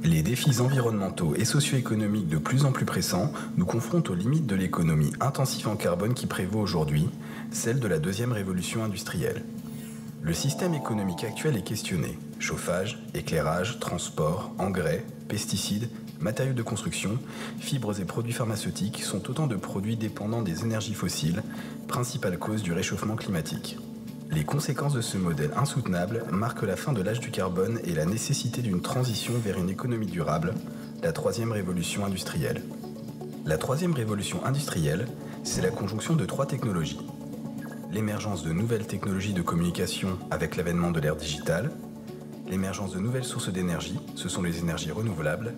Les défis environnementaux et socio-économiques de plus en plus pressants nous confrontent aux limites de l'économie intensive en carbone qui prévaut aujourd'hui, celle de la deuxième révolution industrielle. Le système économique actuel est questionné. Chauffage, éclairage, transport, engrais, pesticides, matériaux de construction, fibres et produits pharmaceutiques sont autant de produits dépendants des énergies fossiles, principale cause du réchauffement climatique. Les conséquences de ce modèle insoutenable marquent la fin de l'âge du carbone et la nécessité d'une transition vers une économie durable, la troisième révolution industrielle. La troisième révolution industrielle, c'est la conjonction de trois technologies. L'émergence de nouvelles technologies de communication avec l'avènement de l'ère digitale, l'émergence de nouvelles sources d'énergie, ce sont les énergies renouvelables,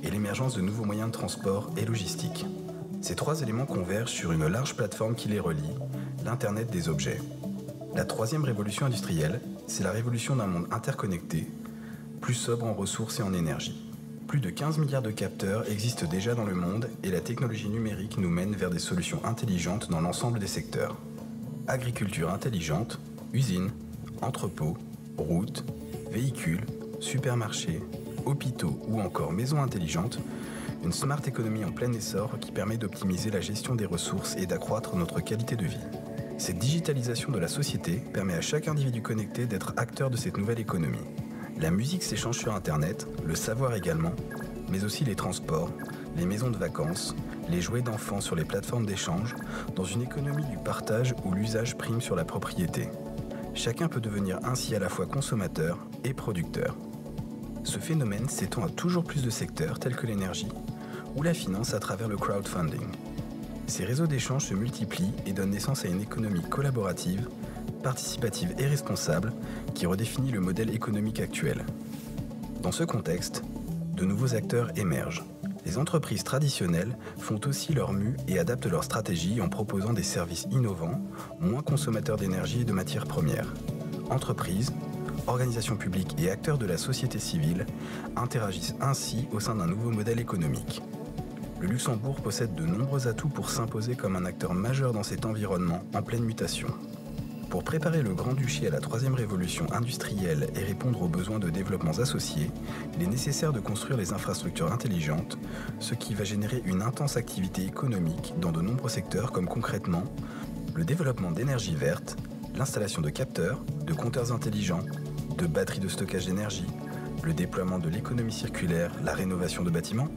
et l'émergence de nouveaux moyens de transport et logistique. Ces trois éléments convergent sur une large plateforme qui les relie, l'Internet des objets. La troisième révolution industrielle, c'est la révolution d'un monde interconnecté, plus sobre en ressources et en énergie. Plus de 15 milliards de capteurs existent déjà dans le monde et la technologie numérique nous mène vers des solutions intelligentes dans l'ensemble des secteurs. Agriculture intelligente, usines, entrepôts, routes, véhicules, supermarchés, hôpitaux ou encore maisons intelligentes, une smart économie en plein essor qui permet d'optimiser la gestion des ressources et d'accroître notre qualité de vie. Cette digitalisation de la société permet à chaque individu connecté d'être acteur de cette nouvelle économie. La musique s'échange sur Internet, le savoir également, mais aussi les transports, les maisons de vacances, les jouets d'enfants sur les plateformes d'échange, dans une économie du partage où l'usage prime sur la propriété. Chacun peut devenir ainsi à la fois consommateur et producteur. Ce phénomène s'étend à toujours plus de secteurs tels que l'énergie ou la finance à travers le crowdfunding. Ces réseaux d'échange se multiplient et donnent naissance à une économie collaborative, participative et responsable qui redéfinit le modèle économique actuel. Dans ce contexte, de nouveaux acteurs émergent. Les entreprises traditionnelles font aussi leur mue et adaptent leur stratégie en proposant des services innovants, moins consommateurs d'énergie et de matières premières. Entreprises, organisations publiques et acteurs de la société civile interagissent ainsi au sein d'un nouveau modèle économique. Le Luxembourg possède de nombreux atouts pour s'imposer comme un acteur majeur dans cet environnement en pleine mutation. Pour préparer le Grand-Duché à la troisième révolution industrielle et répondre aux besoins de développements associés, il est nécessaire de construire les infrastructures intelligentes, ce qui va générer une intense activité économique dans de nombreux secteurs comme concrètement le développement d'énergie verte, l'installation de capteurs, de compteurs intelligents, de batteries de stockage d'énergie, le déploiement de l'économie circulaire, la rénovation de bâtiments,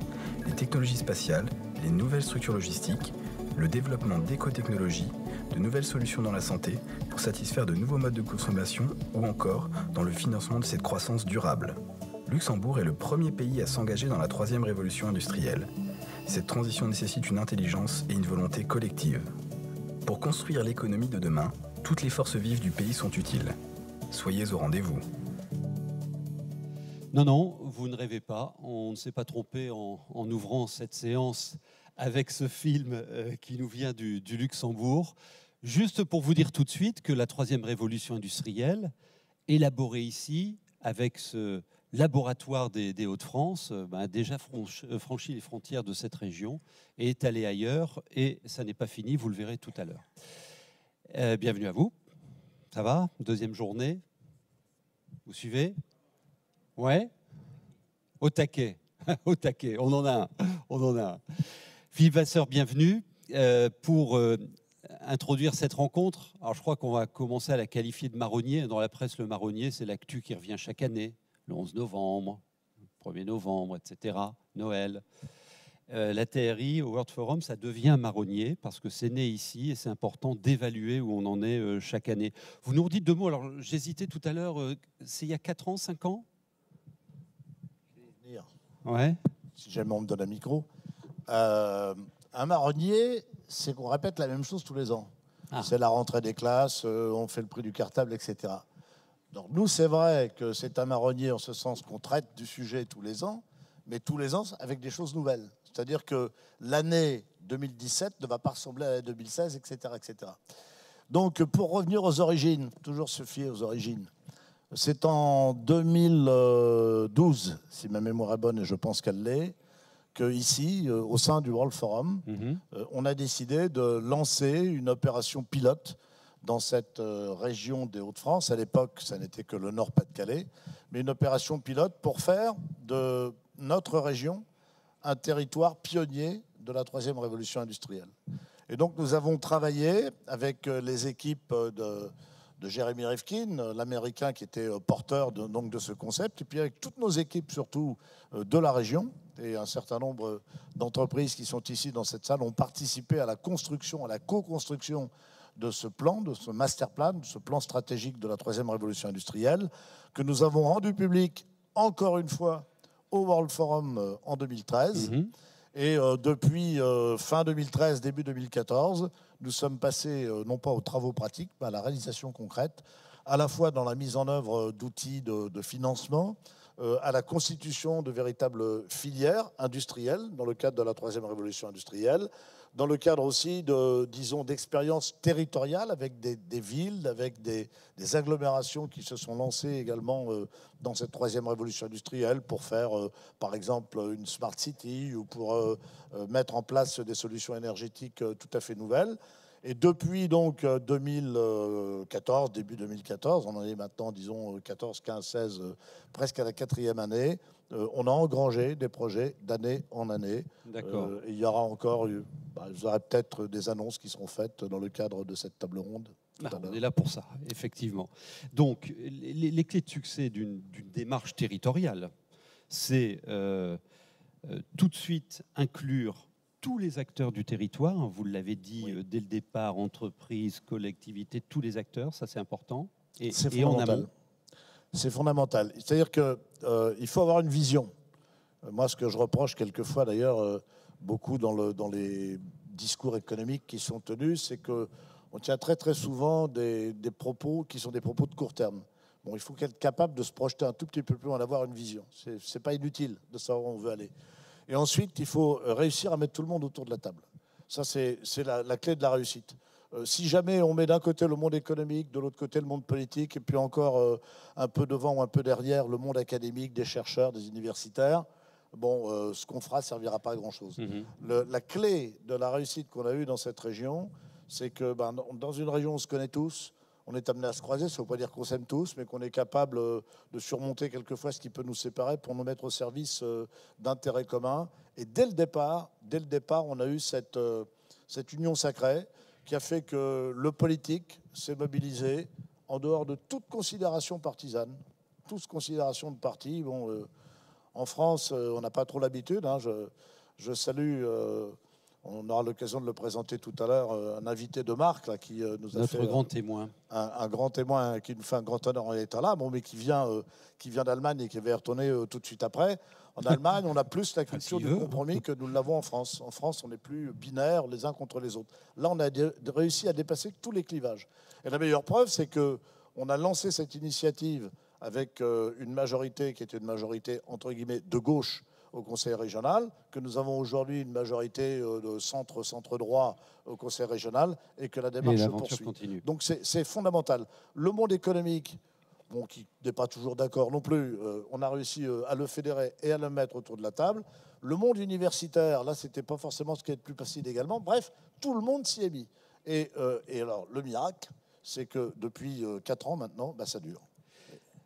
les technologies spatiales, les nouvelles structures logistiques, le développement d'écotechnologies, de nouvelles solutions dans la santé pour satisfaire de nouveaux modes de consommation ou encore dans le financement de cette croissance durable. Luxembourg est le premier pays à s'engager dans la troisième révolution industrielle. Cette transition nécessite une intelligence et une volonté collective. Pour construire l'économie de demain, toutes les forces vives du pays sont utiles. Soyez au rendez-vous. Non, non, vous ne rêvez pas. On ne s'est pas trompé en ouvrant cette séance avec ce film qui nous vient du Luxembourg. Juste pour vous dire tout de suite que la troisième révolution industrielle, élaborée ici avec ce laboratoire des Hauts-de-France, a déjà franchi les frontières de cette région et est allée ailleurs. Et ça n'est pas fini, vous le verrez tout à l'heure. Bienvenue à vous. Ça va? Deuxième journée. Vous suivez? Ouais, au taquet, au taquet, on en a un. Philippe Vasseur, bienvenue. Pour introduire cette rencontre, alors je crois qu'on va commencer à la qualifier de marronnier. Dans la presse, le marronnier, c'est l'actu qui revient chaque année, le 11 novembre, le 1er novembre, etc., Noël. La TRI, au World Forum, ça devient marronnier parce que c'est né ici et c'est important d'évaluer où on en est chaque année. Vous nous redites deux mots, alors j'hésitais tout à l'heure, c'est il y a 4 ans, 5 ans? Ouais. Si jamais on me donne un micro. Un marronnier, c'est qu'on répète la même chose tous les ans. Ah. C'est la rentrée des classes, on fait le prix du cartable, etc. Donc nous, c'est vrai que c'est un marronnier en ce sens qu'on traite du sujet tous les ans, mais tous les ans avec des choses nouvelles. C'est-à-dire que l'année 2017 ne va pas ressembler à l'année 2016, etc., etc. Donc pour revenir aux origines, toujours se fier aux origines. C'est en 2012, si ma mémoire est bonne, et je pense qu'elle l'est, qu'ici, au sein du World Forum, on a décidé de lancer une opération pilote dans cette région des Hauts-de-France. À l'époque, ça n'était que le Nord-Pas-de-Calais, mais une opération pilote pour faire de notre région un territoire pionnier de la troisième révolution industrielle. Et donc nous avons travaillé avec les équipes de Jeremy Rifkin, l'Américain qui était porteur donc de ce concept, et puis avec toutes nos équipes surtout de la région, et un certain nombre d'entreprises qui sont ici dans cette salle ont participé à la construction, à la co-construction de ce plan, de ce master plan, de ce plan stratégique de la troisième révolution industrielle, que nous avons rendu public encore une fois au World Forum en 2013. Et depuis fin 2013, début 2014, nous sommes passés non pas aux travaux pratiques, mais à la réalisation concrète, à la fois dans la mise en œuvre d'outils de financement, à la constitution de véritables filières industrielles dans le cadre de la troisième révolution industrielle, dans le cadre aussi disons, d'expériences territoriales avec des villes, avec des agglomérations qui se sont lancées également dans cette troisième révolution industrielle pour faire, par exemple, une smart city ou pour mettre en place des solutions énergétiques tout à fait nouvelles. Et depuis donc 2014, début 2014, on en est maintenant, disons, 14, 15, 16, presque à la 4e année, on a engrangé des projets d'année en année. D'accord. Il y aura encore, vous aurez peut-être des annonces qui seront faites dans le cadre de cette table ronde. On est là pour ça, effectivement. Donc, les clés de succès d'une démarche territoriale, c'est tout de suite inclure tous les acteurs du territoire, vous l'avez dit dès le départ, entreprises, collectivités, tous les acteurs, ça c'est important. Et en amont. C'est fondamental. C'est-à-dire qu'il faut avoir une vision. Moi, ce que je reproche quelquefois, d'ailleurs, beaucoup dans les discours économiques qui sont tenus, c'est qu'on tient très très souvent des propos qui sont des propos de court terme. Bon, il faut être capable de se projeter un tout petit peu plus loin, d'avoir une vision. C'est pas inutile de savoir où on veut aller. Et ensuite, il faut réussir à mettre tout le monde autour de la table. Ça, c'est la clé de la réussite. Si jamais on met d'un côté le monde économique, de l'autre côté le monde politique, et puis encore un peu devant ou un peu derrière le monde académique, des chercheurs, des universitaires, bon, ce qu'on fera ne servira pas à grand-chose. La clé de la réussite qu'on a eue dans cette région, c'est que dans une région où on se connaît tous, on est amené à se croiser, ça ne veut pas dire qu'on s'aime tous, mais qu'on est capable de surmonter quelquefois ce qui peut nous séparer pour nous mettre au service d'intérêts communs. Et dès le départ, on a eu cette union sacrée qui a fait que le politique s'est mobilisé en dehors de toute considération partisane, toute considération de parti. Bon, en France, on n'a pas trop l'habitude. Hein. Je salue... on aura l'occasion de le présenter tout à l'heure, un invité de marque là, qui nous a notre fait grand témoin. Un grand témoin qui nous fait un grand honneur en étant là, bon, mais qui vient d'Allemagne et qui va y retourner tout de suite après. En Allemagne, on a plus la culture du compromis que nous l'avons en France. En France, on n'est plus binaire les uns contre les autres. Là, on a réussi à dépasser tous les clivages. Et la meilleure preuve, c'est qu'on a lancé cette initiative avec une majorité qui était une majorité, entre guillemets, de gauche, au Conseil régional, que nous avons aujourd'hui une majorité de centre-droit au Conseil régional et que la démarche se poursuit. Continue. Donc c'est fondamental. Le monde économique, bon, qui n'est pas toujours d'accord non plus, on a réussi à le fédérer et à le mettre autour de la table. Le monde universitaire, là, c'était pas forcément ce qui est le plus facile également. Bref, tout le monde s'y est mis. Et alors, le miracle, c'est que depuis 4 ans maintenant, ça dure.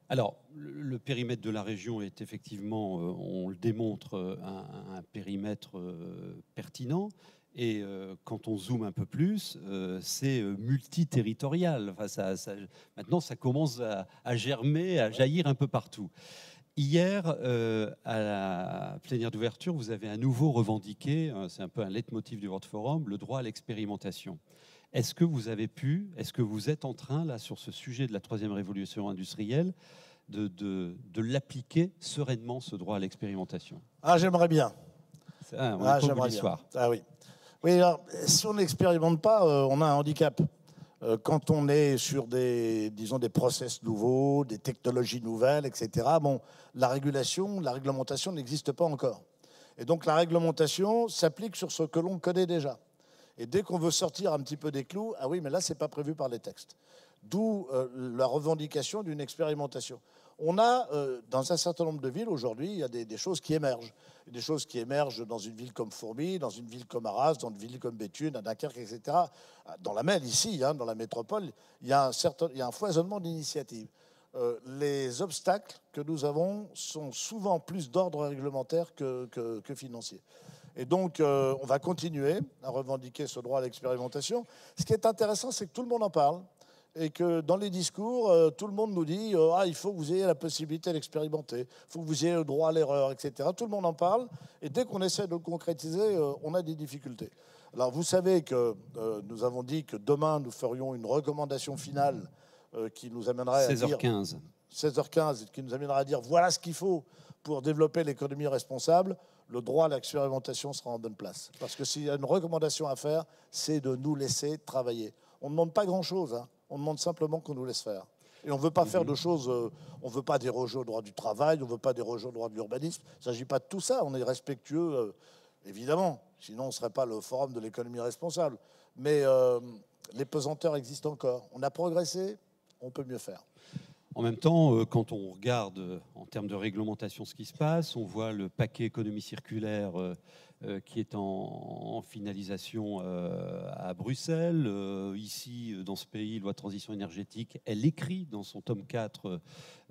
Alors, le périmètre de la région est effectivement, on le démontre, un périmètre pertinent. Et quand on zoome un peu plus, c'est multiterritorial. Enfin, maintenant, ça commence à germer, à jaillir un peu partout. Hier, à la plénière d'ouverture, vous avez à nouveau revendiqué, c'est un peu un leitmotiv du World Forum, le droit à l'expérimentation. Est-ce que vous êtes en train, là, sur ce sujet de la troisième révolution industrielle, de l'appliquer sereinement, ce droit à l'expérimentation? Ah, j'aimerais bien. J'aimerais bien. Ah oui. Oui, alors, si on n'expérimente pas, on a un handicap. Quand on est sur des process nouveaux, des technologies nouvelles, etc., bon, la réglementation n'existe pas encore. Et donc la réglementation s'applique sur ce que l'on connaît déjà. Et dès qu'on veut sortir un petit peu des clous, ah oui, mais là, ce n'est pas prévu par les textes. D'où la revendication d'une expérimentation. On a, dans un certain nombre de villes, aujourd'hui, il y a des choses qui émergent. Des choses qui émergent dans une ville comme Fourmies, dans une ville comme Arras, dans une ville comme Béthune, à Dunkerque, etc. Dans la Maine, ici, dans la métropole, il y a un foisonnement d'initiatives. les obstacles que nous avons sont souvent plus d'ordre réglementaire que financier. Et donc, on va continuer à revendiquer ce droit à l'expérimentation. Ce qui est intéressant, c'est que tout le monde en parle et que dans les discours, tout le monde nous dit il faut que vous ayez la possibilité d'expérimenter, il faut que vous ayez le droit à l'erreur, etc. Tout le monde en parle. Et dès qu'on essaie de le concrétiser, on a des difficultés. Alors, vous savez que nous avons dit que demain, nous ferions une recommandation finale qui nous amènerait à dire... 16h15, qui nous amènera à dire voilà ce qu'il faut pour développer l'économie responsable. Le droit à l'expérimentation sera en bonne place. Parce que s'il y a une recommandation à faire, c'est de nous laisser travailler. On ne demande pas grand-chose, hein. On demande simplement qu'on nous laisse faire. Et on ne veut pas faire de choses, on ne veut pas déroger au droit du travail, on ne veut pas déroger au droit de l'urbanisme. Il ne s'agit pas de tout ça, on est respectueux, évidemment. Sinon, on ne serait pas le forum de l'économie responsable. Mais les pesanteurs existent encore. On a progressé, on peut mieux faire. En même temps, quand on regarde en termes de réglementation ce qui se passe, on voit le paquet économie circulaire qui est en finalisation à Bruxelles. Ici, dans ce pays, loi de transition énergétique, elle écrit dans son tome 4,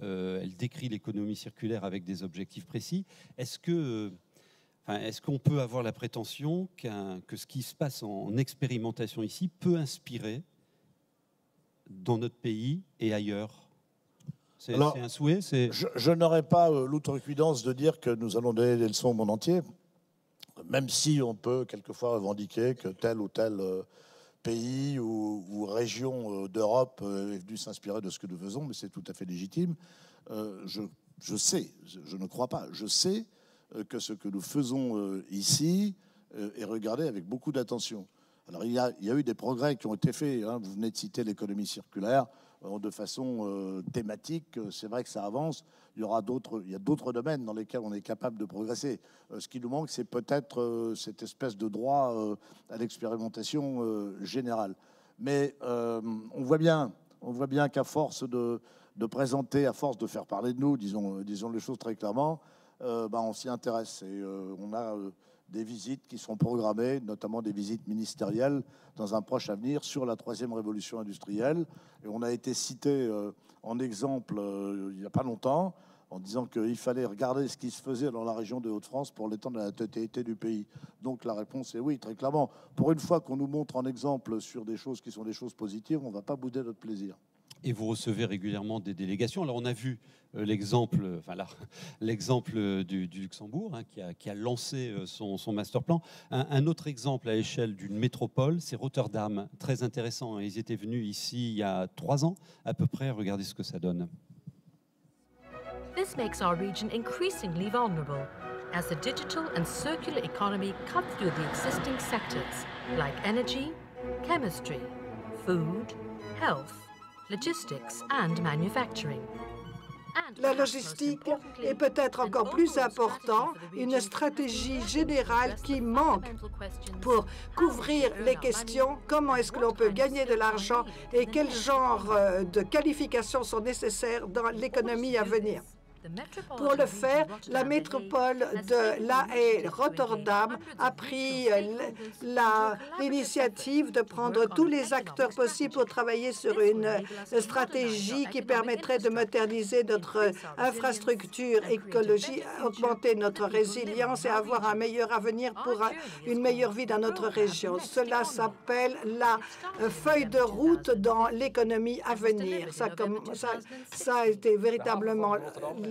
elle décrit l'économie circulaire avec des objectifs précis. Est-ce qu'on peut avoir la prétention que ce qui se passe en expérimentation ici peut inspirer dans notre pays et ailleurs ? C'est un souhait. Je n'aurais pas l'outrecuidance de dire que nous allons donner des leçons au monde entier, même si on peut quelquefois revendiquer que tel ou tel pays ou région d'Europe est venu s'inspirer de ce que nous faisons, mais c'est tout à fait légitime. Je sais, je ne crois pas, je sais que ce que nous faisons ici est regardé avec beaucoup d'attention. Alors il y a eu des progrès qui ont été faits, hein. Vous venez de citer l'économie circulaire. De façon thématique, c'est vrai que ça avance. Il y a d'autres domaines dans lesquels on est capable de progresser. Ce qui nous manque, c'est peut-être cette espèce de droit à l'expérimentation générale. Mais on voit bien qu'à force de présenter, à force de faire parler de nous, disons les choses très clairement, on s'y intéresse. Et on a des visites qui sont programmées, notamment des visites ministérielles dans un proche avenir sur la troisième révolution industrielle. Et on a été cité en exemple il n'y a pas longtemps en disant qu'il fallait regarder ce qui se faisait dans la région des Hauts-de-France pour l'étendre à la totalité du pays. Donc la réponse est oui, très clairement. Pour une fois qu'on nous montre en exemple sur des choses qui sont des choses positives, on ne va pas bouder notre plaisir. Et vous recevez régulièrement des délégations. Alors on a vu l'exemple du Luxembourg, hein, qui a lancé son master plan. Un autre exemple à l'échelle d'une métropole, c'est Rotterdam. Très intéressant. Ils étaient venus ici il y a 3 ans à peu près. Regardez ce que ça donne. This makes our region increasingly vulnerable as the digital and circular economy cut through the existing sectors like energy, chemistry, food, health, logistics and manufacturing. La logistique est peut-être encore plus important, une stratégie générale qui manque pour couvrir les questions, comment est-ce que l'on peut gagner de l'argent et quel genre de qualifications sont nécessaires dans l'économie à venir. Pour le faire, la métropole de La Haye, Rotterdam, a pris l'initiative de prendre tous les acteurs possibles pour travailler sur une stratégie qui permettrait de moderniser notre infrastructure écologique, augmenter notre résilience et avoir un meilleur avenir pour une meilleure vie dans notre région. Cela s'appelle la feuille de route dans l'économie à venir. Ça a été véritablement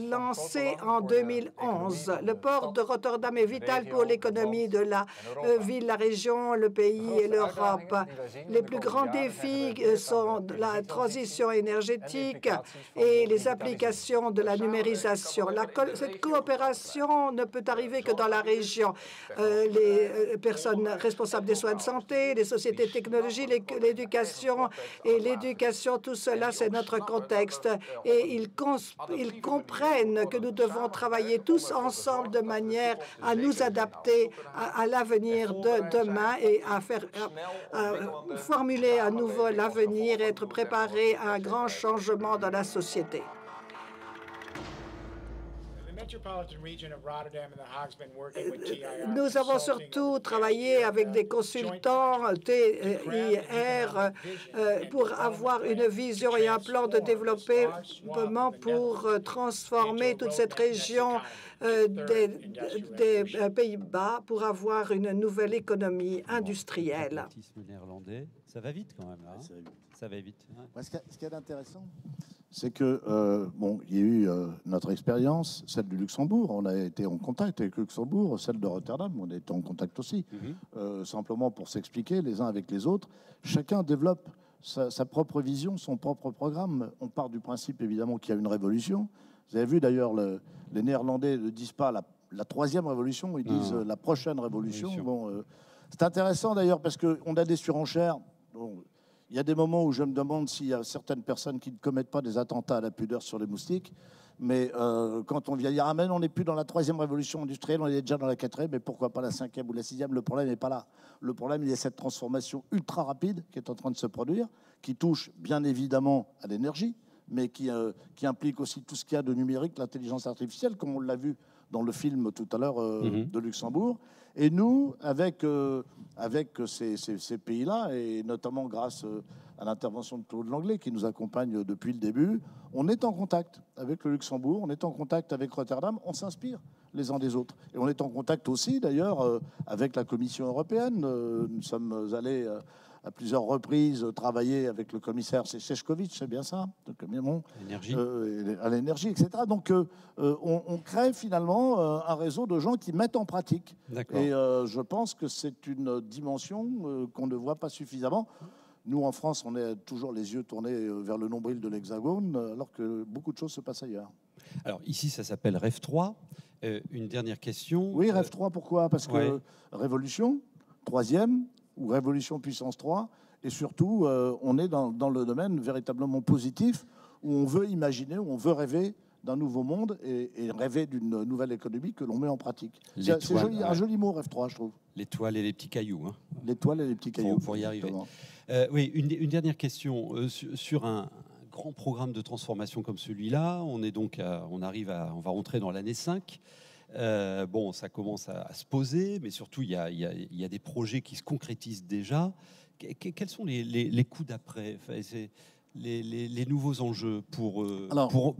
lancé en 2011. Le port de Rotterdam est vital pour l'économie de la ville, la région, le pays et l'Europe. Les plus grands défis sont la transition énergétique et les applications de la numérisation. Cette coopération ne peut arriver que dans la région. Les personnes responsables des soins de santé, les sociétés de technologie, l'éducation tout cela, c'est notre contexte. Et ils comprennent que nous devons travailler tous ensemble de manière à nous adapter à l'avenir de demain et à formuler à nouveau l'avenir et être préparés à un grand changement dans la société. Nous avons surtout travaillé avec des consultants TIR pour avoir une vision et un plan de développement pour transformer toute cette région des Pays-Bas pour avoir une nouvelle économie industrielle. Néerlandais, ça va vite quand même là. Hein, ça va vite. Ouais. Ce qui est intéressant, c'est que bon, il y a eu notre expérience, celle du Luxembourg. On a été en contact avec le Luxembourg, celle de Rotterdam. On a été en contact aussi. Simplement pour s'expliquer les uns avec les autres. Chacun développe sa propre vision, son propre programme. On part du principe évidemment qu'il y a une révolution. Vous avez vu d'ailleurs, les Néerlandais ne disent pas la troisième révolution, ils disent la prochaine révolution. Bon, c'est intéressant d'ailleurs parce qu'on a des surenchères. Bon, il y a des moments où je me demande s'il y a certaines personnes qui ne commettent pas des attentats à la pudeur sur les moustiques. Mais quand on vient dire, ah mais on n'est plus dans la troisième révolution industrielle, on est déjà dans la quatrième, mais pourquoi pas la cinquième ou la sixième? Le problème n'est pas là. Le problème, il y a cette transformation ultra rapide qui est en train de se produire, qui touche bien évidemment à l'énergie, mais qui implique aussi tout ce qu'il y a de numérique, l'intelligence artificielle, comme on l'a vu dans le film tout à l'heure de Luxembourg. Et nous, avec ces pays-là, et notamment grâce à l'intervention de Claude Langlais, qui nous accompagne depuis le début, on est en contact avec le Luxembourg, on est en contact avec Rotterdam, on s'inspire les uns des autres. Et on est en contact aussi, d'ailleurs, avec la Commission européenne. Nous sommes allés à plusieurs reprises travailler avec le commissaire Šefčovič, c'est bien ça, à l'énergie, etc. Donc, on crée finalement un réseau de gens qui mettent en pratique. Et je pense que c'est une dimension qu'on ne voit pas suffisamment. Nous, en France, on est toujours les yeux tournés vers le nombril de l'Hexagone, alors que beaucoup de choses se passent ailleurs. Alors, ici, ça s'appelle REF 3. Une dernière question. Oui, REF 3, pourquoi? Parce que révolution, troisième, ou révolution puissance 3, et surtout, on est dans le domaine véritablement positif, où on veut imaginer, où on veut rêver d'un nouveau monde et rêver d'une nouvelle économie que l'on met en pratique. C'est joli, un joli mot, REF 3, je trouve. L'étoile et les petits cailloux. Hein. L'étoile et les petits cailloux. Pour y arriver. Oui, une dernière question. Sur un grand programme de transformation comme celui-là, on va rentrer dans l'année 5. Bon, ça commence à se poser, mais surtout, il y a des projets qui se concrétisent déjà. Quels sont les coups d'après, les nouveaux enjeux pour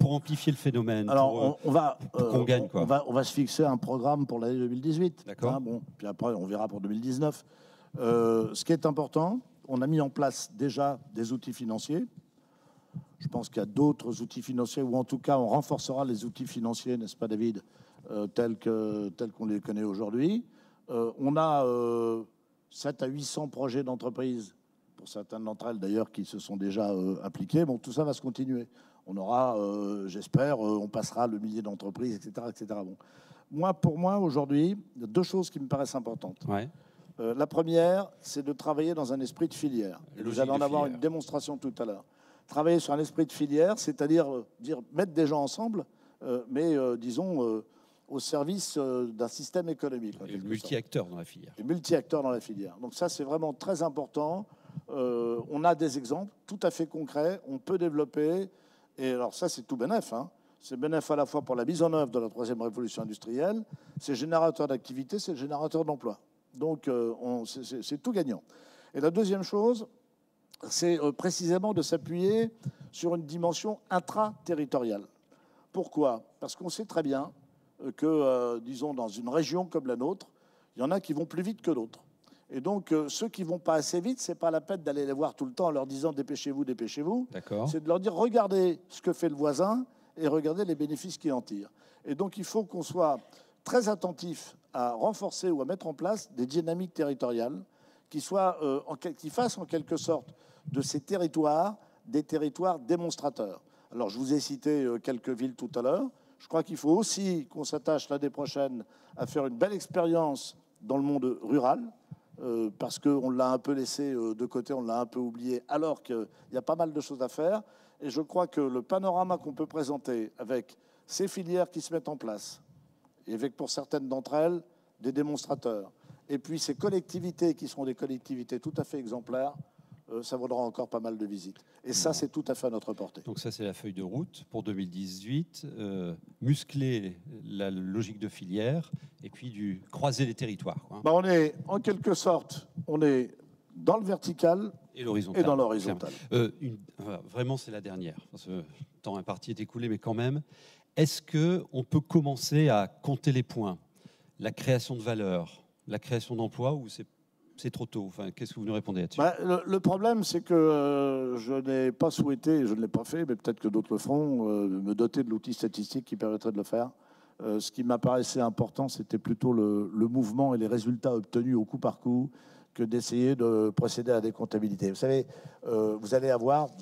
amplifier le phénomène? Alors, on gagne, quoi. On va se fixer un programme pour l'année 2018. D'accord. Hein, bon, puis après, on verra pour 2019. Ce qui est important, on a mis en place déjà des outils financiers. Je pense qu'il y a d'autres outils financiers, ou en tout cas, on renforcera les outils financiers, n'est-ce pas, David, tels qu'on les connaît aujourd'hui. On a 700 à 800 projets d'entreprise, pour certaines d'entre elles d'ailleurs, qui se sont déjà appliqués. Bon, tout ça va se continuer. On aura, j'espère, on passera le millier d'entreprises, etc., etc. Bon. Pour moi, aujourd'hui, il y a deux choses qui me paraissent importantes. Ouais. La première, c'est de travailler dans un esprit de filière. Vous allez en avoir une démonstration tout à l'heure. Travailler sur un esprit de filière, c'est-à-dire mettre des gens ensemble, mais disons au service d'un système économique. Et multi-acteurs dans la filière. Et multi-acteurs dans la filière. Donc ça, c'est vraiment très important. On a des exemples tout à fait concrets. On peut développer. Et alors ça, c'est tout bénef. Hein. C'est bénef à la fois pour la mise en œuvre de la troisième révolution industrielle. C'est générateur d'activité, c'est générateur d'emploi. Donc c'est tout gagnant. Et la deuxième chose, c'est précisément de s'appuyer sur une dimension intra-territoriale. Pourquoi? Parce qu'on sait très bien que, disons, dans une région comme la nôtre, il y en a qui vont plus vite que d'autres. Et donc, ceux qui ne vont pas assez vite, ce n'est pas la peine d'aller les voir tout le temps en leur disant « dépêchez-vous, dépêchez-vous ». C'est de leur dire « regardez ce que fait le voisin et regardez les bénéfices qu'il en tire ». Et donc, il faut qu'on soit très attentif à renforcer ou à mettre en place des dynamiques territoriales qui fassent en quelque sorte de ces territoires des territoires démonstrateurs. Alors, je vous ai cité quelques villes tout à l'heure. Je crois qu'il faut aussi qu'on s'attache l'année prochaine à faire une belle expérience dans le monde rural, parce qu'on l'a un peu laissé de côté, on l'a un peu oublié, alors qu'il y a pas mal de choses à faire. Et je crois que le panorama qu'on peut présenter avec ces filières qui se mettent en place, et avec pour certaines d'entre elles des démonstrateurs, et puis ces collectivités qui sont des collectivités tout à fait exemplaires, ça vaudra encore pas mal de visites. Et ça, c'est tout à fait à notre portée. Donc ça, c'est la feuille de route pour 2018. Muscler la logique de filière et puis croiser les territoires. Quoi. On est, en quelque sorte, on est dans le vertical et dans l'horizontal. Vraiment, c'est la dernière. Parce que le temps imparti est écoulé, mais quand même. Est-ce qu'on peut commencer à compter les points? La création de valeur, la création d'emplois, ou c'est trop tôt? Enfin, qu'est-ce que vous nous répondez là-dessus? Le problème, c'est que je n'ai pas souhaité, je ne l'ai pas fait, mais peut-être que d'autres le feront, me doter de l'outil statistique qui permettrait de le faire. Ce qui m'apparaissait important, c'était plutôt le mouvement et les résultats obtenus au coup par coup que d'essayer de procéder à des comptabilités. Vous savez, vous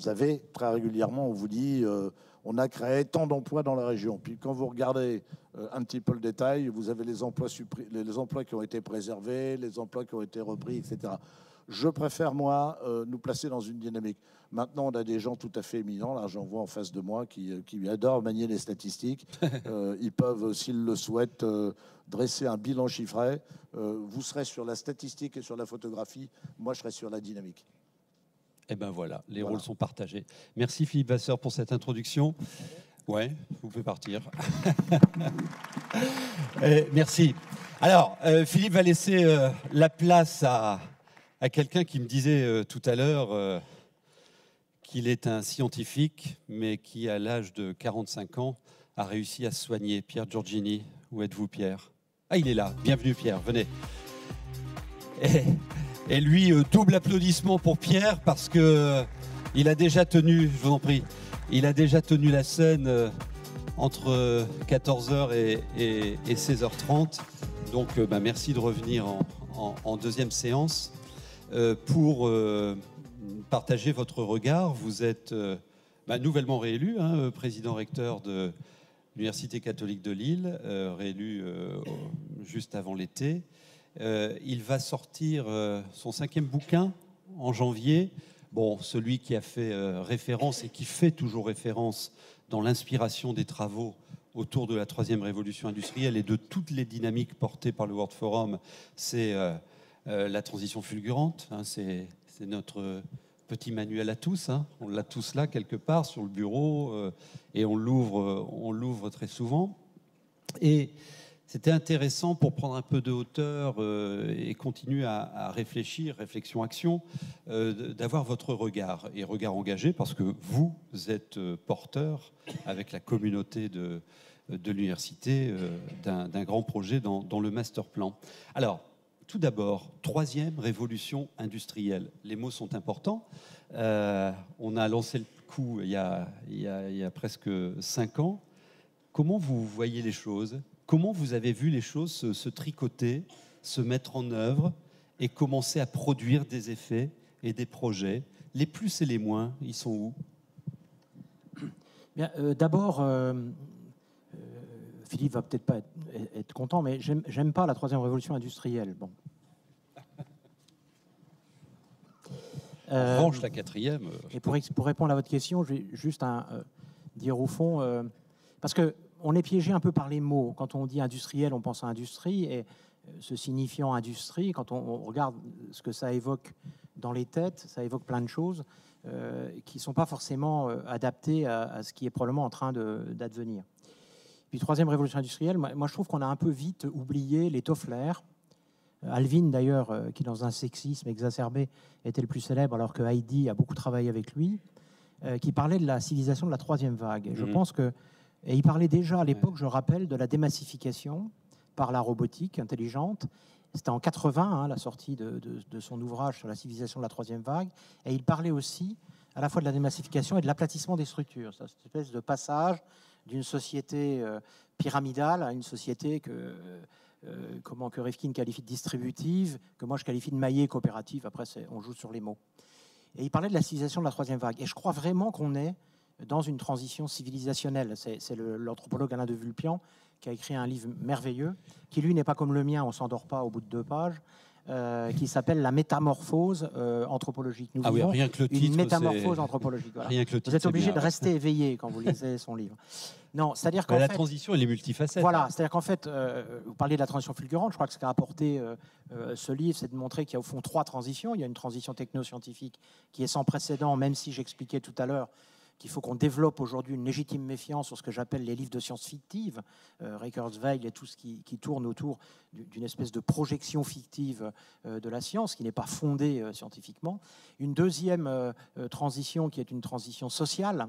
avez très régulièrement, on vous dit, on a créé tant d'emplois dans la région. Puis quand vous regardez un petit peu le détail, vous avez les emplois qui ont été préservés, les emplois qui ont été repris, etc. Je préfère, moi, nous placer dans une dynamique. Maintenant, on a des gens tout à fait éminents. Là, j'en vois en face de moi qui adorent manier les statistiques. Ils peuvent, s'ils le souhaitent, dresser un bilan chiffré. Vous serez sur la statistique et sur la photographie. Moi, je serai sur la dynamique. Eh bien voilà, les rôles sont partagés. Merci Philippe Vasseur pour cette introduction. Ouais, vous pouvez partir. Merci. Alors, Philippe va laisser la place à quelqu'un qui me disait tout à l'heure qu'il est un scientifique, mais qui, à l'âge de 45 ans, a réussi à se soigner. Pierre Giorgini, où êtes-vous, Pierre? Ah, il est là. Bienvenue, Pierre. Venez. Et lui, double applaudissement pour Pierre, parce que il a déjà tenu, je vous en prie, il a déjà tenu la scène entre 14h et 16h30. Donc, merci de revenir en deuxième séance pour partager votre regard. Vous êtes nouvellement réélu, président-recteur de l'Université catholique de Lille, réélu juste avant l'été. Il va sortir son 5e bouquin en janvier. Bon, celui qui a fait référence et qui fait toujours référence dans l'inspiration des travaux autour de la 3e révolution industrielle et de toutes les dynamiques portées par le World Forum, c'est la transition fulgurante. C'est notre petit manuel à tous. On l'a tous là quelque part sur le bureau et on l'ouvre très souvent. Et c'était intéressant pour prendre un peu de hauteur et continuer à réfléchir, réflexion-action, d'avoir votre regard, et regard engagé, parce que vous êtes porteur, avec la communauté de l'université, d'un grand projet dans le master plan. Alors, tout d'abord, 3e révolution industrielle. Les mots sont importants. On a lancé le coup il y a presque 5 ans. Comment vous voyez les choses ? Comment vous avez vu les choses se tricoter, se mettre en œuvre et commencer à produire des effets et des projets? Les plus et les moins, ils sont où? Bien, d'abord, Philippe va peut-être pas être content, mais j'aime pas la 3e révolution industrielle. Bon. En revanche, la 4e... Et pour répondre à votre question, je vais juste dire au fond... parce que on est piégé un peu par les mots. Quand on dit industriel, on pense à industrie, et ce signifiant industrie, quand on regarde ce que ça évoque dans les têtes, ça évoque plein de choses qui ne sont pas forcément adaptées à ce qui est probablement en train d'advenir. Puis 3e révolution industrielle, moi je trouve qu'on a un peu vite oublié les Toffler. Alvin d'ailleurs, qui dans un sexisme exacerbé était le plus célèbre, alors que Heidi a beaucoup travaillé avec lui, qui parlait de la civilisation de la 3e vague. Et je pense que et il parlait déjà à l'époque, je rappelle, de la démassification par la robotique intelligente. C'était en 80, la sortie de son ouvrage sur la civilisation de la 3e vague. Et il parlait aussi à la fois de la démassification et de l'aplatissement des structures. C'est cette espèce de passage d'une société pyramidale à une société que Rifkin qualifie de distributive, que moi je qualifie de maillée coopérative. Après, on joue sur les mots. Et il parlait de la civilisation de la 3e vague. Et je crois vraiment qu'on est dans une transition civilisationnelle. C'est l'anthropologue Alain de Vulpian qui a écrit un livre merveilleux, qui lui n'est pas comme le mien, on ne s'endort pas au bout de 2 pages, qui s'appelle la métamorphose anthropologique. Nous oui, rien que le titre, une métamorphose anthropologique. Voilà. Rien que le titre, vous êtes obligé bien, de rester éveillé quand vous lisez son livre. Non, c'est-à-dire qu'en la fait, transition, elle est multifacette. Voilà, c'est-à-dire qu'en fait, vous parliez de la transition fulgurante. Je crois que ce qu'a apporté ce livre, c'est de montrer qu'il y a au fond 3 transitions. Il y a une transition technoscientifique qui est sans précédent, même si j'expliquais tout à l'heure qu'il faut qu'on développe aujourd'hui une légitime méfiance sur ce que j'appelle les livres de sciences fictives, Kurzweil et tout ce qui tourne autour d'une espèce de projection fictive de la science qui n'est pas fondée scientifiquement. Une deuxième transition qui est une transition sociale,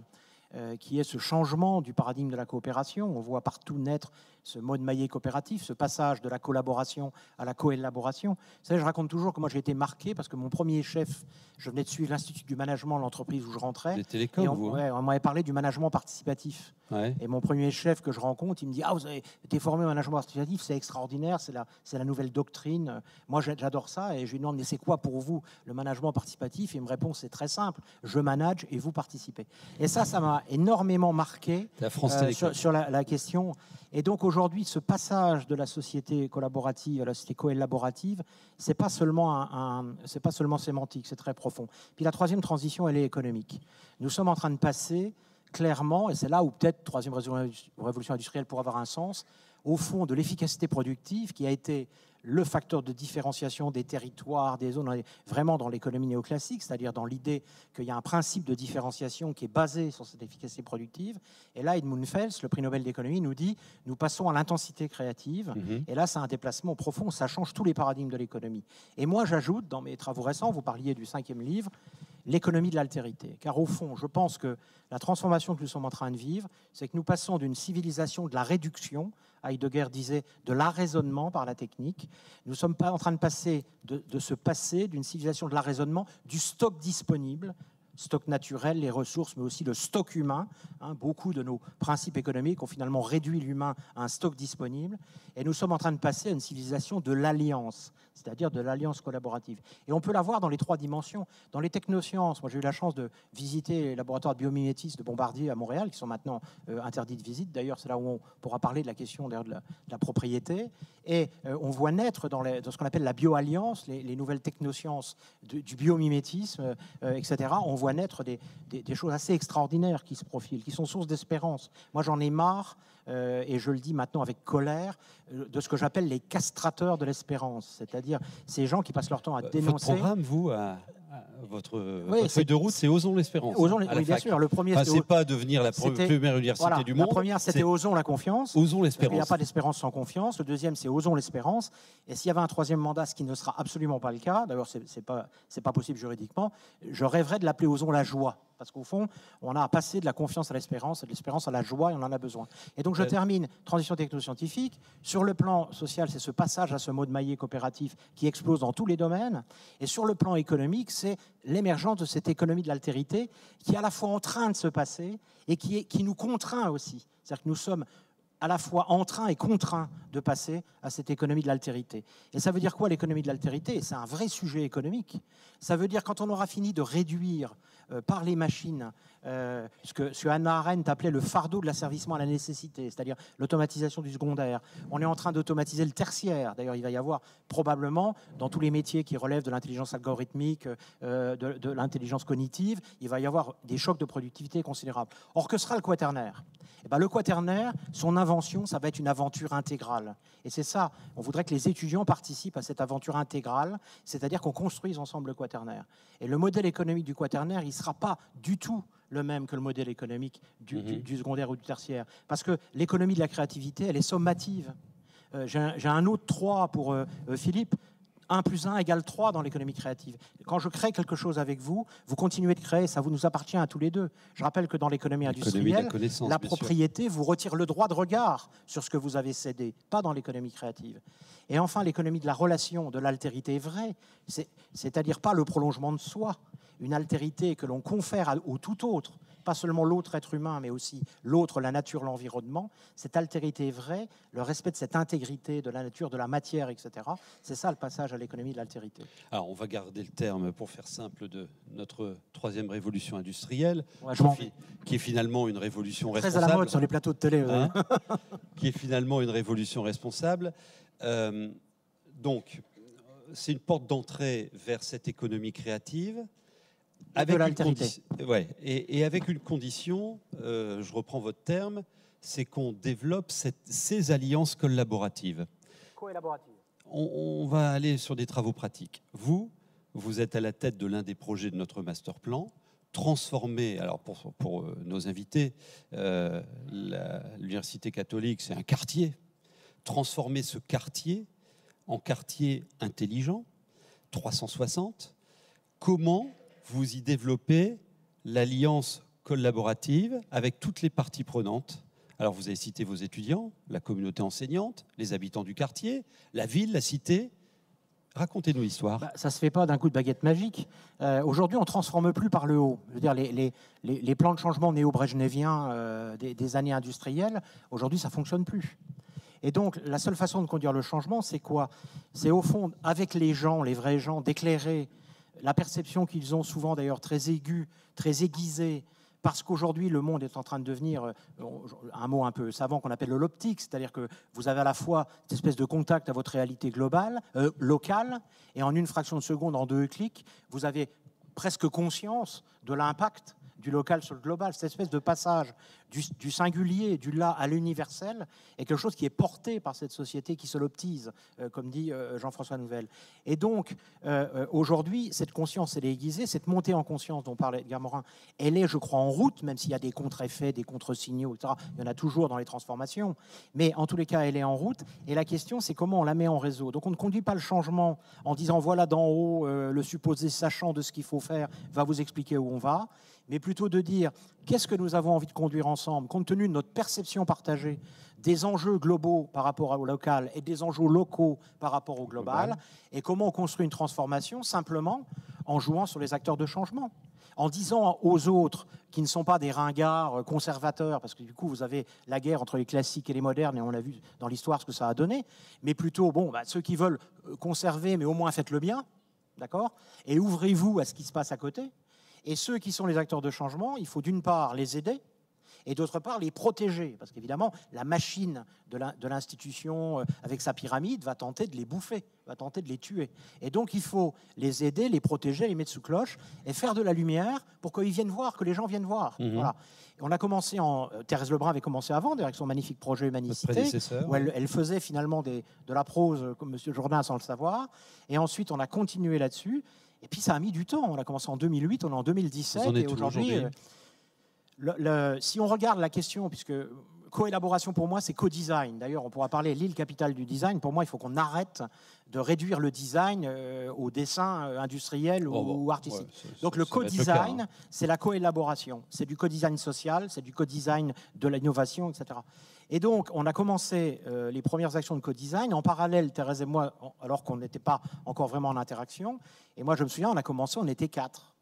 qui est ce changement du paradigme de la coopération. On voit partout naître ce mode maillé coopératif, ce passage de la collaboration à la coélaboration. Vous savez, je raconte toujours que moi j'ai été marqué parce que mon premier chef, je venais de suivre l'Institut du management, l'entreprise où je rentrais. Des télécoms, on m'avait parlé du management participatif. Ouais. Et mon premier chef que je rencontre, il me dit « Ah, vous avez été formé au management participatif, c'est extraordinaire, c'est la nouvelle doctrine. Moi, j'adore ça. » Et je lui demande « Mais c'est quoi pour vous le management participatif ?» Et il me répond « C'est très simple, je manage et vous participez. » Et ça m'a énormément marqué sur la question. Et donc aujourd'hui, ce passage de la société collaborative à la société coélaborative, c'est pas seulement sémantique, c'est très profond. Puis la troisième transition, elle est économique. Nous sommes en train de passer clairement, et c'est là où peut-être troisième révolution industrielle pourrait avoir un sens, au fond de l'efficacité productive qui a été le facteur de différenciation des territoires, des zones, vraiment dans l'économie néoclassique, c'est-à-dire dans l'idée qu'il y a un principe de différenciation qui est basé sur cette efficacité productive. Et là, Edmund Fels, le prix Nobel d'économie, nous dit nous passons à l'intensité créative. Et là, c'est un déplacement profond, ça change tous les paradigmes de l'économie. Et moi, j'ajoute, dans mes travaux récents, vous parliez du 5e livre, l'économie de l'altérité. Car au fond, je pense que la transformation que nous sommes en train de vivre, c'est que nous passons d'une civilisation de la réduction, Heidegger disait de l'arraisonnement par la technique, nous sommes pas en train de passer de se passer d'une civilisation de l'arraisonnement, du stock disponible, stock naturel, les ressources, mais aussi le stock humain. Beaucoup de nos principes économiques ont finalement réduit l'humain à un stock disponible. Et nous sommes en train de passer à une civilisation de l'alliance, c'est-à-dire de l'alliance collaborative. Et on peut la voir dans les 3 dimensions. Dans les technosciences, moi j'ai eu la chance de visiter les laboratoires de biomimétisme de Bombardier à Montréal, qui sont maintenant interdits de visite. D'ailleurs, c'est là où on pourra parler de la question de la propriété. Et on voit naître dans ce qu'on appelle la bioalliance, les nouvelles technosciences du biomimétisme, etc. On voit naître des choses assez extraordinaires qui se profilent, qui sont source d'espérance. Moi, j'en ai marre, et je le dis maintenant avec colère, de ce que j'appelle les castrateurs de l'espérance, c'est-à-dire ces gens qui passent leur temps à dénoncer... Votre programme, vous, votre feuille de route, c'est Osons l'espérance. Oui, bien sûr. Le premier, c'est pas devenir la première université du monde. La première, c'était Osons la confiance. Osons l'espérance. Il n'y a pas d'espérance sans confiance. Le deuxième, c'est Osons l'espérance. Et s'il y avait un troisième mandat, ce qui ne sera absolument pas le cas, d'ailleurs, c'est pas possible juridiquement, je rêverais de l'appeler Osons la joie. Parce qu'au fond, on a passé de la confiance à l'espérance, et de l'espérance à la joie, et on en a besoin. Et donc, je termine, transition technoscientifique. Sur le plan social, c'est ce passage à ce mode maillé coopératif qui explose dans tous les domaines. Et sur le plan économique, c'est l'émergence de cette économie de l'altérité qui est à la fois en train de se passer et qui nous contraint aussi. C'est-à-dire que nous sommes à la fois en train et contraint de passer à cette économie de l'altérité. Et ça veut dire quoi, l'économie de l'altérité? C'est un vrai sujet économique. Ça veut dire quand on aura fini de réduire par les machines ce que Hannah Arendt appelait le fardeau de l'asservissement à la nécessité, c'est-à-dire l'automatisation du secondaire. On est en train d'automatiser le tertiaire. D'ailleurs, il va y avoir probablement, dans tous les métiers qui relèvent de l'intelligence algorithmique, de l'intelligence cognitive, il va y avoir des chocs de productivité considérables. Or, que sera le quaternaire? Le quaternaire, son invention, ça va être une aventure intégrale. Et c'est ça, on voudrait que les étudiants participent à cette aventure intégrale, c'est-à-dire qu'on construise ensemble le quaternaire. Et le modèle économique du quaternaire, il ne sera pas du tout le même que le modèle économique du secondaire ou du tertiaire. Parce que l'économie de la créativité, elle est sommative. J'ai un autre 3 pour Philippe. 1 + 1 = 3 dans l'économie créative. Quand je crée quelque chose avec vous, vous continuez de créer, ça nous appartient à tous les deux. Je rappelle que dans l'économie industrielle, la propriété vous retire le droit de regard sur ce que vous avez cédé, pas dans l'économie créative. Et enfin, l'économie de la relation, de l'altérité est vraie, c'est-à-dire pas le prolongement de soi, une altérité que l'on confère au tout autre, pas seulement l'autre être humain, mais aussi l'autre, la nature, l'environnement. Cette altérité est vraie, le respect de cette intégrité de la nature, de la matière, etc. C'est ça le passage à l'économie de l'altérité. Alors, on va garder le terme, pour faire simple, de notre 3e révolution industrielle, qui est finalement une révolution responsable. Très à la mode sur les plateaux de télé. Qui est finalement une révolution responsable. Donc, c'est une porte d'entrée vers cette économie créative. Avec et avec une condition, je reprends votre terme, c'est qu'on développe ces alliances collaboratives. Co-élaboratives. On va aller sur des travaux pratiques. Vous êtes à la tête de l'un des projets de notre master plan, transformer, alors pour nos invités, l'Université catholique, c'est un quartier. Transformer ce quartier en quartier intelligent, 360. Comment vous y développez l'alliance collaborative avec toutes les parties prenantes? Alors, vous avez cité vos étudiants, la communauté enseignante, les habitants du quartier, la ville, la cité. Racontez-nous l'histoire. Ça ne se fait pas d'un coup de baguette magique. Aujourd'hui, on ne transforme plus par le haut. Je veux dire, les plans de changement néo-brejneviens des années industrielles, aujourd'hui, ça ne fonctionne plus. Et donc, la seule façon de conduire le changement, c'est quoi? C'est au fond, avec les gens, les vrais gens, d'éclairer la perception qu'ils ont souvent d'ailleurs très aiguë, très aiguisée, parce qu'aujourd'hui, le monde est en train de devenir, un mot un peu savant qu'on appelle l'optique, c'est-à-dire que vous avez à la fois cette espèce de contact à votre réalité globale, locale, et en une fraction de seconde, en 2 clics, vous avez presque conscience de l'impact du local sur le global. Cette espèce de passage du singulier, du là à l'universel, est quelque chose qui est porté par cette société qui se l'optise, comme dit Jean-François Nouvel. Et donc, aujourd'hui, cette conscience, elle est aiguisée, cette montée en conscience dont parlait Edgar Morin, elle est, je crois, en route, même s'il y a des contre-effets, des contre-signaux, etc. Il y en a toujours dans les transformations. Mais en tous les cas, elle est en route. Et la question, c'est comment on la met en réseau. Donc, on ne conduit pas le changement en disant, voilà, d'en haut, le supposé sachant de ce qu'il faut faire va vous expliquer où on va, mais plutôt de dire qu'est-ce que nous avons envie de conduire ensemble, compte tenu de notre perception partagée des enjeux globaux par rapport au local et des enjeux locaux par rapport au global, et comment on construit une transformation simplement en jouant sur les acteurs de changement, en disant aux autres qui ne sont pas des ringards conservateurs, parce que du coup vous avez la guerre entre les classiques et les modernes, et on a vu dans l'histoire ce que ça a donné, mais plutôt ceux qui veulent conserver, mais au moins faites-le bien, d'accord, et ouvrez-vous à ce qui se passe à côté. Et ceux qui sont les acteurs de changement, il faut d'une part les aider et d'autre part les protéger. Parce qu'évidemment, la machine de l'institution, avec sa pyramide, va tenter de les bouffer, va tenter de les tuer. Et donc, il faut les aider, les protéger, les mettre sous cloche et faire de la lumière pour qu'ils viennent voir, que les gens viennent voir. Voilà. Et on a commencé Thérèse Lebrun avait commencé avant, avec son magnifique projet Humanicité, où elle faisait finalement de la prose, comme M. Jourdain, sans le savoir. Et ensuite, on a continué là-dessus. Et puis ça a mis du temps. On a commencé en 2008, on est en 2017. Et aujourd'hui, si on regarde la question, puisque co-élaboration pour moi, c'est co-design. D'ailleurs, on pourra parler l'île capitale du design. Pour moi, il faut qu'on arrête de réduire le design au dessin industriel ou artistique. Donc le co-design, c'est la co-élaboration. C'est du co-design social, c'est du co-design de l'innovation, etc. Et donc, on a commencé les premières actions de co-design. En parallèle, Thérèse et moi, alors qu'on n'était pas encore vraiment en interaction. Et moi, je me souviens, on a commencé, on était 4.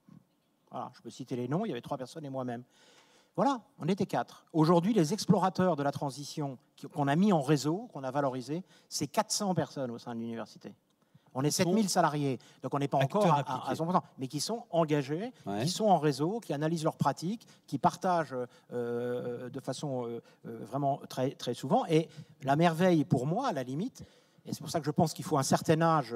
Voilà, je peux citer les noms, il y avait 3 personnes et moi-même. Voilà, on était 4. Aujourd'hui, les explorateurs de la transition qu'on a mis en réseau, qu'on a valorisé, c'est 400 personnes au sein de l'université. On est 7000 salariés, donc on n'est pas encore à 100%, mais qui sont engagés, qui sont en réseau, qui analysent leurs pratiques, qui partagent de façon vraiment très, très souvent. Et la merveille pour moi, à la limite, et c'est pour ça que je pense qu'il faut un certain âge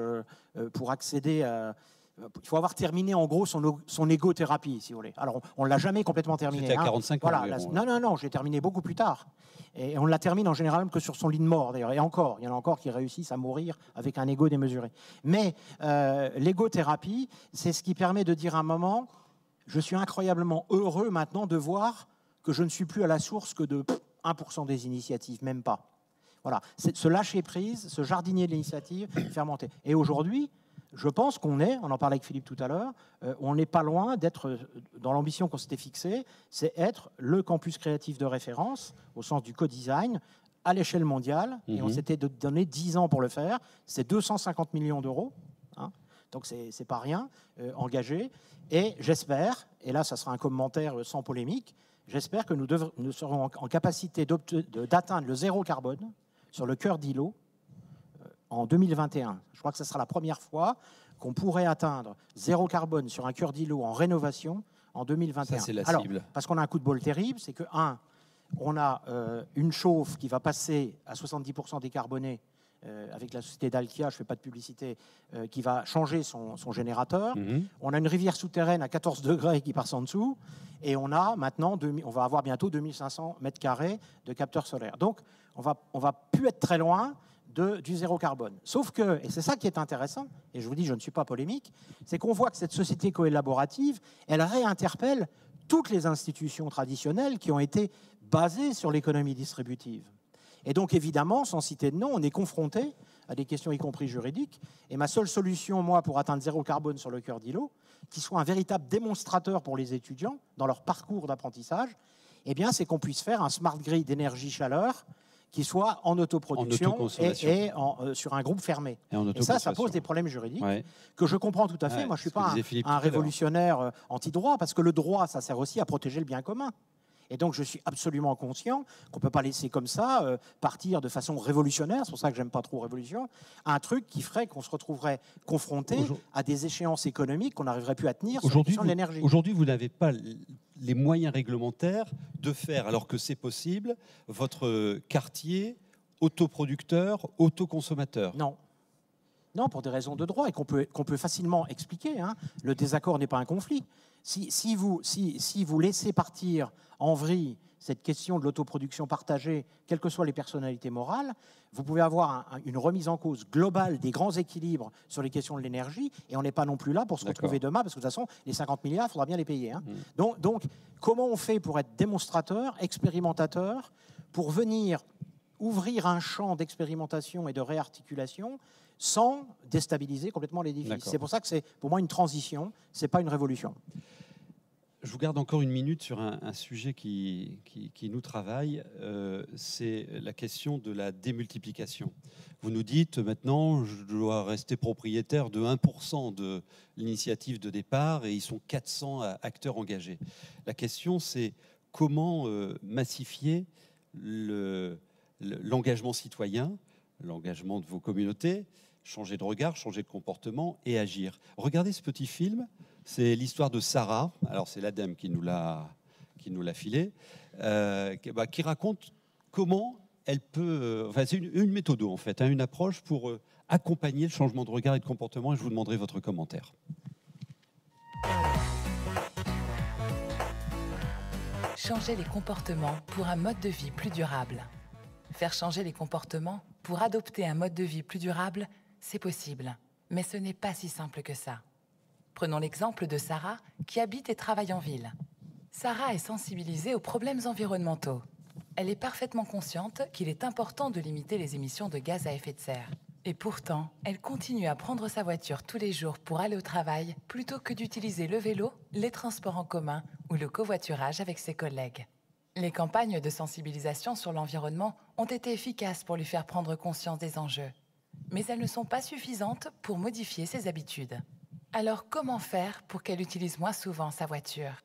pour accéder à... Il faut avoir terminé en gros son égothérapie, si vous voulez. Alors on ne l'a jamais complètement terminé. C'était à 45 ans. Voilà, non, j'ai terminé beaucoup plus tard. Et on ne la termine en général que sur son lit de mort, d'ailleurs. Et encore, il y en a encore qui réussissent à mourir avec un ego démesuré. Mais l'égothérapie, c'est ce qui permet de dire à un moment, je suis incroyablement heureux maintenant de voir que je ne suis plus à la source que de 1% des initiatives, même pas. Voilà, c'est ce lâcher-prise, ce jardinier de l'initiative fermenté. Et aujourd'hui, je pense on en parlait avec Philippe tout à l'heure, on n'est pas loin d'être dans l'ambition qu'on s'était fixée, c'est être le campus créatif de référence, au sens du co-design, à l'échelle mondiale, et on s'était donné 10 ans pour le faire, c'est 250 millions d'euros, hein, donc c'est pas rien, engagé, et j'espère, et là ça sera un commentaire sans polémique, j'espère que nous serons en capacité d'atteindre le zéro carbone sur le cœur d'îlot, en 2021. Je crois que ce sera la première fois qu'on pourrait atteindre zéro carbone sur un cœur d'îlot en rénovation en 2021. Ça, c'est la cible. Alors, parce qu'on a un coup de bol terrible, c'est que, on a une chauffe qui va passer à 70% décarbonée avec la société Dalkia, je ne fais pas de publicité, qui va changer son générateur. On a une rivière souterraine à 14 degrés qui passe en dessous. Et on a maintenant, on va avoir bientôt 2500 mètres carrés de capteurs solaires. Donc, on va plus être très loin du zéro carbone. Sauf que, et c'est ça qui est intéressant, et je vous dis, je ne suis pas polémique, c'est qu'on voit que cette société coélaborative, elle réinterpelle toutes les institutions traditionnelles qui ont été basées sur l'économie distributive. Et donc, évidemment, sans citer de nom, on est confronté à des questions y compris juridiques. Et ma seule solution, moi, pour atteindre zéro carbone sur le cœur d'îlot, qui soit un véritable démonstrateur pour les étudiants dans leur parcours d'apprentissage, eh bien, c'est qu'on puisse faire un smart grid d'énergie-chaleur qui soit en autoproduction et sur un groupe fermé. Et ça pose des problèmes juridiques que je comprends tout à fait. Moi, je ne suis pas un révolutionnaire anti-droit, parce que le droit, ça sert aussi à protéger le bien commun. Et donc, je suis absolument conscient qu'on ne peut pas laisser comme ça partir de façon révolutionnaire, c'est pour ça que j'aime pas trop révolution, un truc qui ferait qu'on se retrouverait confronté à des échéances économiques qu'on n'arriverait plus à tenir sur la question de l'énergie. Aujourd'hui, vous n'avez pas les moyens réglementaires de faire, alors que c'est possible, votre quartier autoproducteur, autoconsommateur. Non. Non, pour des raisons de droit et qu'on peut facilement expliquer. Hein. Le désaccord n'est pas un conflit. Si vous laissez partir en vrille cette question de l'autoproduction partagée, quelles que soient les personnalités morales, vous pouvez avoir une remise en cause globale des grands équilibres sur les questions de l'énergie, et on n'est pas non plus là pour se retrouver demain, parce que de toute façon, les 50 milliards, il faudra bien les payer. Hein. Donc, comment on fait pour être démonstrateur, expérimentateur, pour venir ouvrir un champ d'expérimentation et de réarticulation sans déstabiliser complètement l'édifice. C'est pour ça que c'est pour moi une transition, ce n'est pas une révolution. Je vous garde encore une minute sur un sujet qui nous travaille, c'est la question de la démultiplication. Vous nous dites maintenant, je dois rester propriétaire de 1% de l'initiative de départ et ils sont 400 acteurs engagés. La question, c'est comment massifier l'engagement citoyen, l'engagement de vos communautés, changer de regard, changer de comportement et agir. Regardez ce petit film, c'est l'histoire de Sarah, alors c'est l'ADEME qui nous l'a filé, qui raconte comment elle peut... Enfin, c'est une méthode en fait, une approche pour accompagner le changement de regard et de comportement, et je vous demanderai votre commentaire. Changer les comportements pour un mode de vie plus durable. Faire changer les comportements pour adopter un mode de vie plus durable, c'est possible, mais ce n'est pas si simple que ça. Prenons l'exemple de Sarah, qui habite et travaille en ville. Sarah est sensibilisée aux problèmes environnementaux. Elle est parfaitement consciente qu'il est important de limiter les émissions de gaz à effet de serre. Et pourtant, elle continue à prendre sa voiture tous les jours pour aller au travail, plutôt que d'utiliser le vélo, les transports en commun ou le covoiturage avec ses collègues. Les campagnes de sensibilisation sur l'environnement ont été efficaces pour lui faire prendre conscience des enjeux. Mais elles ne sont pas suffisantes pour modifier ses habitudes. Alors comment faire pour qu'elle utilise moins souvent sa voiture?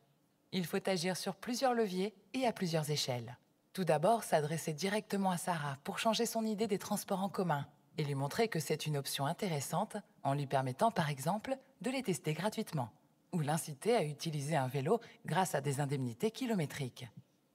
Il faut agir sur plusieurs leviers et à plusieurs échelles. Tout d'abord, s'adresser directement à Sarah pour changer son idée des transports en commun et lui montrer que c'est une option intéressante en lui permettant par exemple de les tester gratuitement ou l'inciter à utiliser un vélo grâce à des indemnités kilométriques.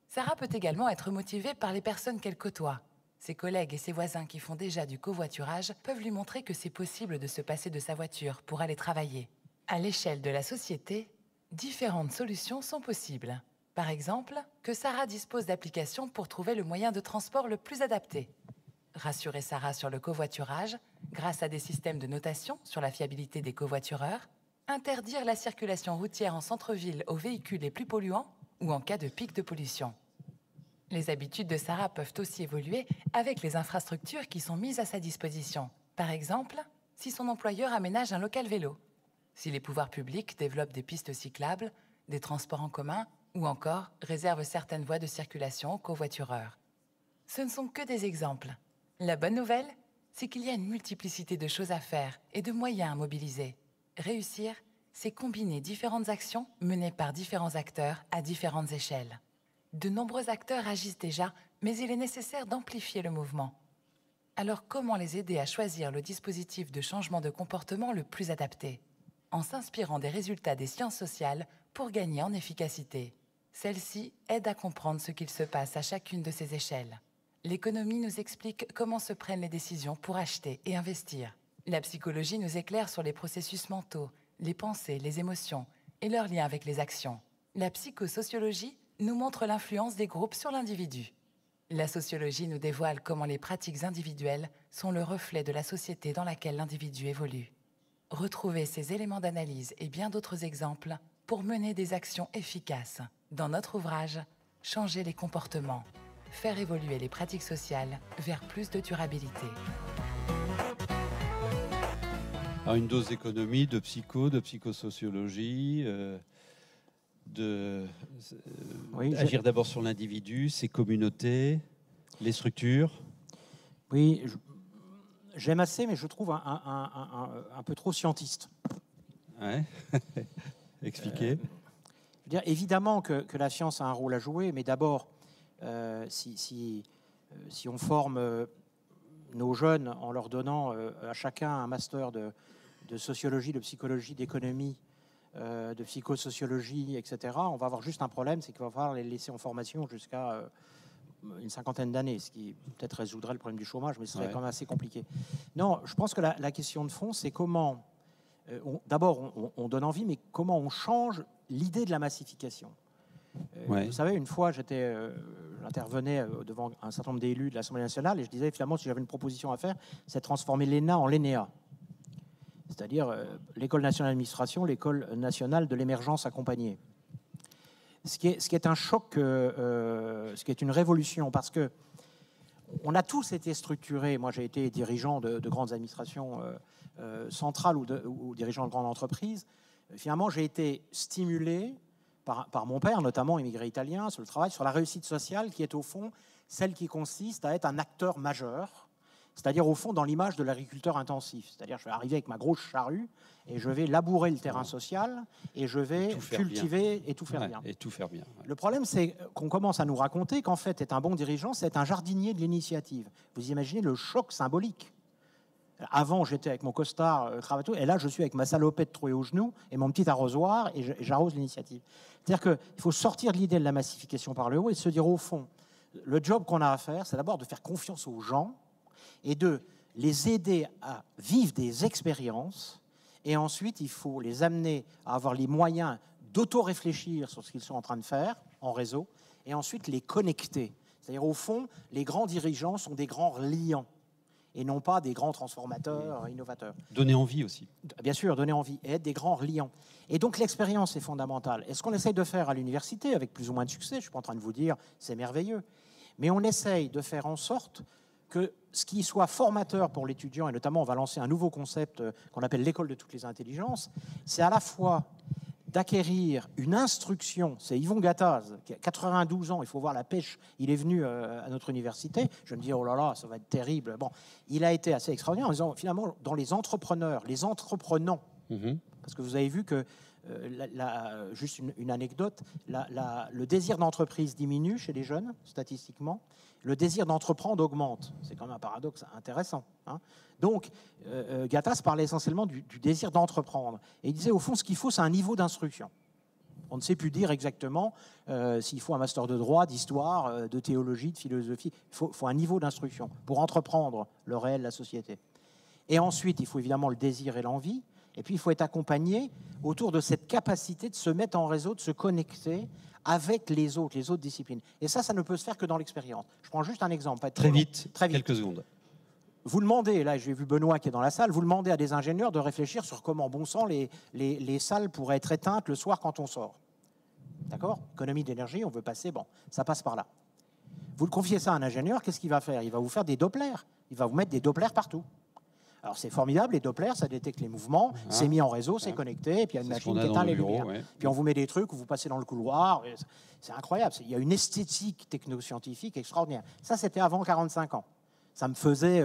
Sarah peut également être motivée par les personnes qu'elle côtoie. Ses collègues et ses voisins qui font déjà du covoiturage peuvent lui montrer que c'est possible de se passer de sa voiture pour aller travailler. À l'échelle de la société, différentes solutions sont possibles. Par exemple, que Sarah dispose d'applications pour trouver le moyen de transport le plus adapté. Rassurer Sarah sur le covoiturage grâce à des systèmes de notation sur la fiabilité des covoitureurs. Interdire la circulation routière en centre-ville aux véhicules les plus polluants ou en cas de pic de pollution. Les habitudes de Sarah peuvent aussi évoluer avec les infrastructures qui sont mises à sa disposition. Par exemple, si son employeur aménage un local vélo, si les pouvoirs publics développent des pistes cyclables, des transports en commun ou encore réservent certaines voies de circulation aux covoitureurs. Ce ne sont que des exemples. La bonne nouvelle, c'est qu'il y a une multiplicité de choses à faire et de moyens à mobiliser. Réussir, c'est combiner différentes actions menées par différents acteurs à différentes échelles. De nombreux acteurs agissent déjà, mais il est nécessaire d'amplifier le mouvement. Alors comment les aider à choisir le dispositif de changement de comportement le plus adapté? En s'inspirant des résultats des sciences sociales pour gagner en efficacité. Celle-ci aide à comprendre ce qu'il se passe à chacune de ces échelles. L'économie nous explique comment se prennent les décisions pour acheter et investir. La psychologie nous éclaire sur les processus mentaux, les pensées, les émotions et leurs liens avec les actions. La psychosociologie nous montre l'influence des groupes sur l'individu. La sociologie nous dévoile comment les pratiques individuelles sont le reflet de la société dans laquelle l'individu évolue. Retrouvez ces éléments d'analyse et bien d'autres exemples pour mener des actions efficaces. Dans notre ouvrage, Changer les comportements, faire évoluer les pratiques sociales vers plus de durabilité. Alors une dose d'économie, de psycho, de psychosociologie, agir d'abord sur l'individu, ses communautés, les structures. Oui, j'aime assez, mais je trouve un peu trop scientiste. Ouais. Expliquez. Je veux dire, évidemment que la science a un rôle à jouer, mais d'abord, si on forme nos jeunes en leur donnant à chacun un master de sociologie, de psychologie, d'économie, de psychosociologie, etc., on va avoir juste un problème, c'est qu'il va falloir les laisser en formation jusqu'à une cinquantaine d'années, ce qui peut-être résoudrait le problème du chômage, mais ce serait quand même assez compliqué. Non, je pense que la question de fond, c'est comment, d'abord, on donne envie, mais comment on change l'idée de la massification. Vous savez, une fois, j'intervenais devant un certain nombre d'élus de l'Assemblée nationale et je disais, finalement, si j'avais une proposition à faire, c'est de transformer l'ENA en l'ENEA. C'est-à-dire l'École nationale d'administration, l'École nationale de l'émergence accompagnée. Ce qui est un choc, ce qui est une révolution, parce que on a tous été structurés. Moi, j'ai été dirigeant de grandes administrations centrales ou dirigeant de grandes entreprises. Finalement, j'ai été stimulé par mon père, notamment immigré italien, sur le travail, sur la réussite sociale, qui est au fond celle qui consiste à être un acteur majeur, c'est-à-dire au fond dans l'image de l'agriculteur intensif. C'est-à-dire je vais arriver avec ma grosse charrue et je vais labourer le terrain social et je vais cultiver et tout faire bien. Et tout faire bien. Le problème, c'est qu'on commence à nous raconter qu'en fait, être un bon dirigeant, c'est être un jardinier de l'initiative. Vous imaginez le choc symbolique. Avant, j'étais avec mon costard cravato, et là, je suis avec ma salopette trouée aux genoux et mon petit arrosoir, et j'arrose l'initiative. C'est-à-dire qu'il faut sortir de l'idée de la massification par le haut et se dire, au fond, le job qu'on a à faire, c'est d'abord de faire confiance aux gens et de les aider à vivre des expériences. Et ensuite, il faut les amener à avoir les moyens d'auto-réfléchir sur ce qu'ils sont en train de faire en réseau, et ensuite les connecter. C'est-à-dire, au fond, les grands dirigeants sont des grands liants, et non pas des grands transformateurs, innovateurs. Donner envie aussi. Bien sûr, donner envie, et être des grands liants. Et donc l'expérience est fondamentale. Et ce qu'on essaye de faire à l'université, avec plus ou moins de succès, je ne suis pas en train de vous dire c'est merveilleux, mais on essaye de faire en sorte que ce qui soit formateur pour l'étudiant, et notamment on va lancer un nouveau concept qu'on appelle l'école de toutes les intelligences, c'est à la fois d'acquérir une instruction. C'est Yvon Gattaz, qui a 92 ans, il faut voir la pêche, il est venu à notre université, je me dis, oh là là, ça va être terrible. Bon, il a été assez extraordinaire en disant, finalement, dans les entrepreneurs, les entreprenants, parce que vous avez vu que, juste une anecdote, le désir d'entreprise diminue chez les jeunes, statistiquement, le désir d'entreprendre augmente. C'est quand même un paradoxe intéressant. Hein. Donc, Gattaz parlait essentiellement du désir d'entreprendre. Et il disait, au fond, ce qu'il faut, c'est un niveau d'instruction. On ne sait plus dire exactement s'il faut un master de droit, d'histoire, de théologie, de philosophie. Il faut un niveau d'instruction pour entreprendre le réel, la société. Et ensuite, il faut évidemment le désir et l'envie. Et puis, il faut être accompagné autour de cette capacité de se mettre en réseau, de se connecter avec les autres disciplines. Et ça ne peut se faire que dans l'expérience. Je prends juste un exemple. Très vite, quelques secondes. Vous demandez, là j'ai vu Benoît qui est dans la salle, vous demandez à des ingénieurs de réfléchir sur comment, bon sang, les salles pourraient être éteintes le soir quand on sort. D'accord ? Économie d'énergie, on veut passer, bon, ça passe par là. Vous le confiez ça à un ingénieur, qu'est-ce qu'il va faire ? Il va vous faire des Dopplers. Il va vous mettre des Dopplers partout. Alors c'est formidable, les Dopplers, ça détecte les mouvements, c'est mis en réseau, c'est connecté, et puis il y a une machine qui éteint les lumières. Puis on vous met des trucs où vous passez dans le couloir, c'est incroyable. Il y a une esthétique technoscientifique extraordinaire. Ça, c'était avant 45 ans. Ça me faisait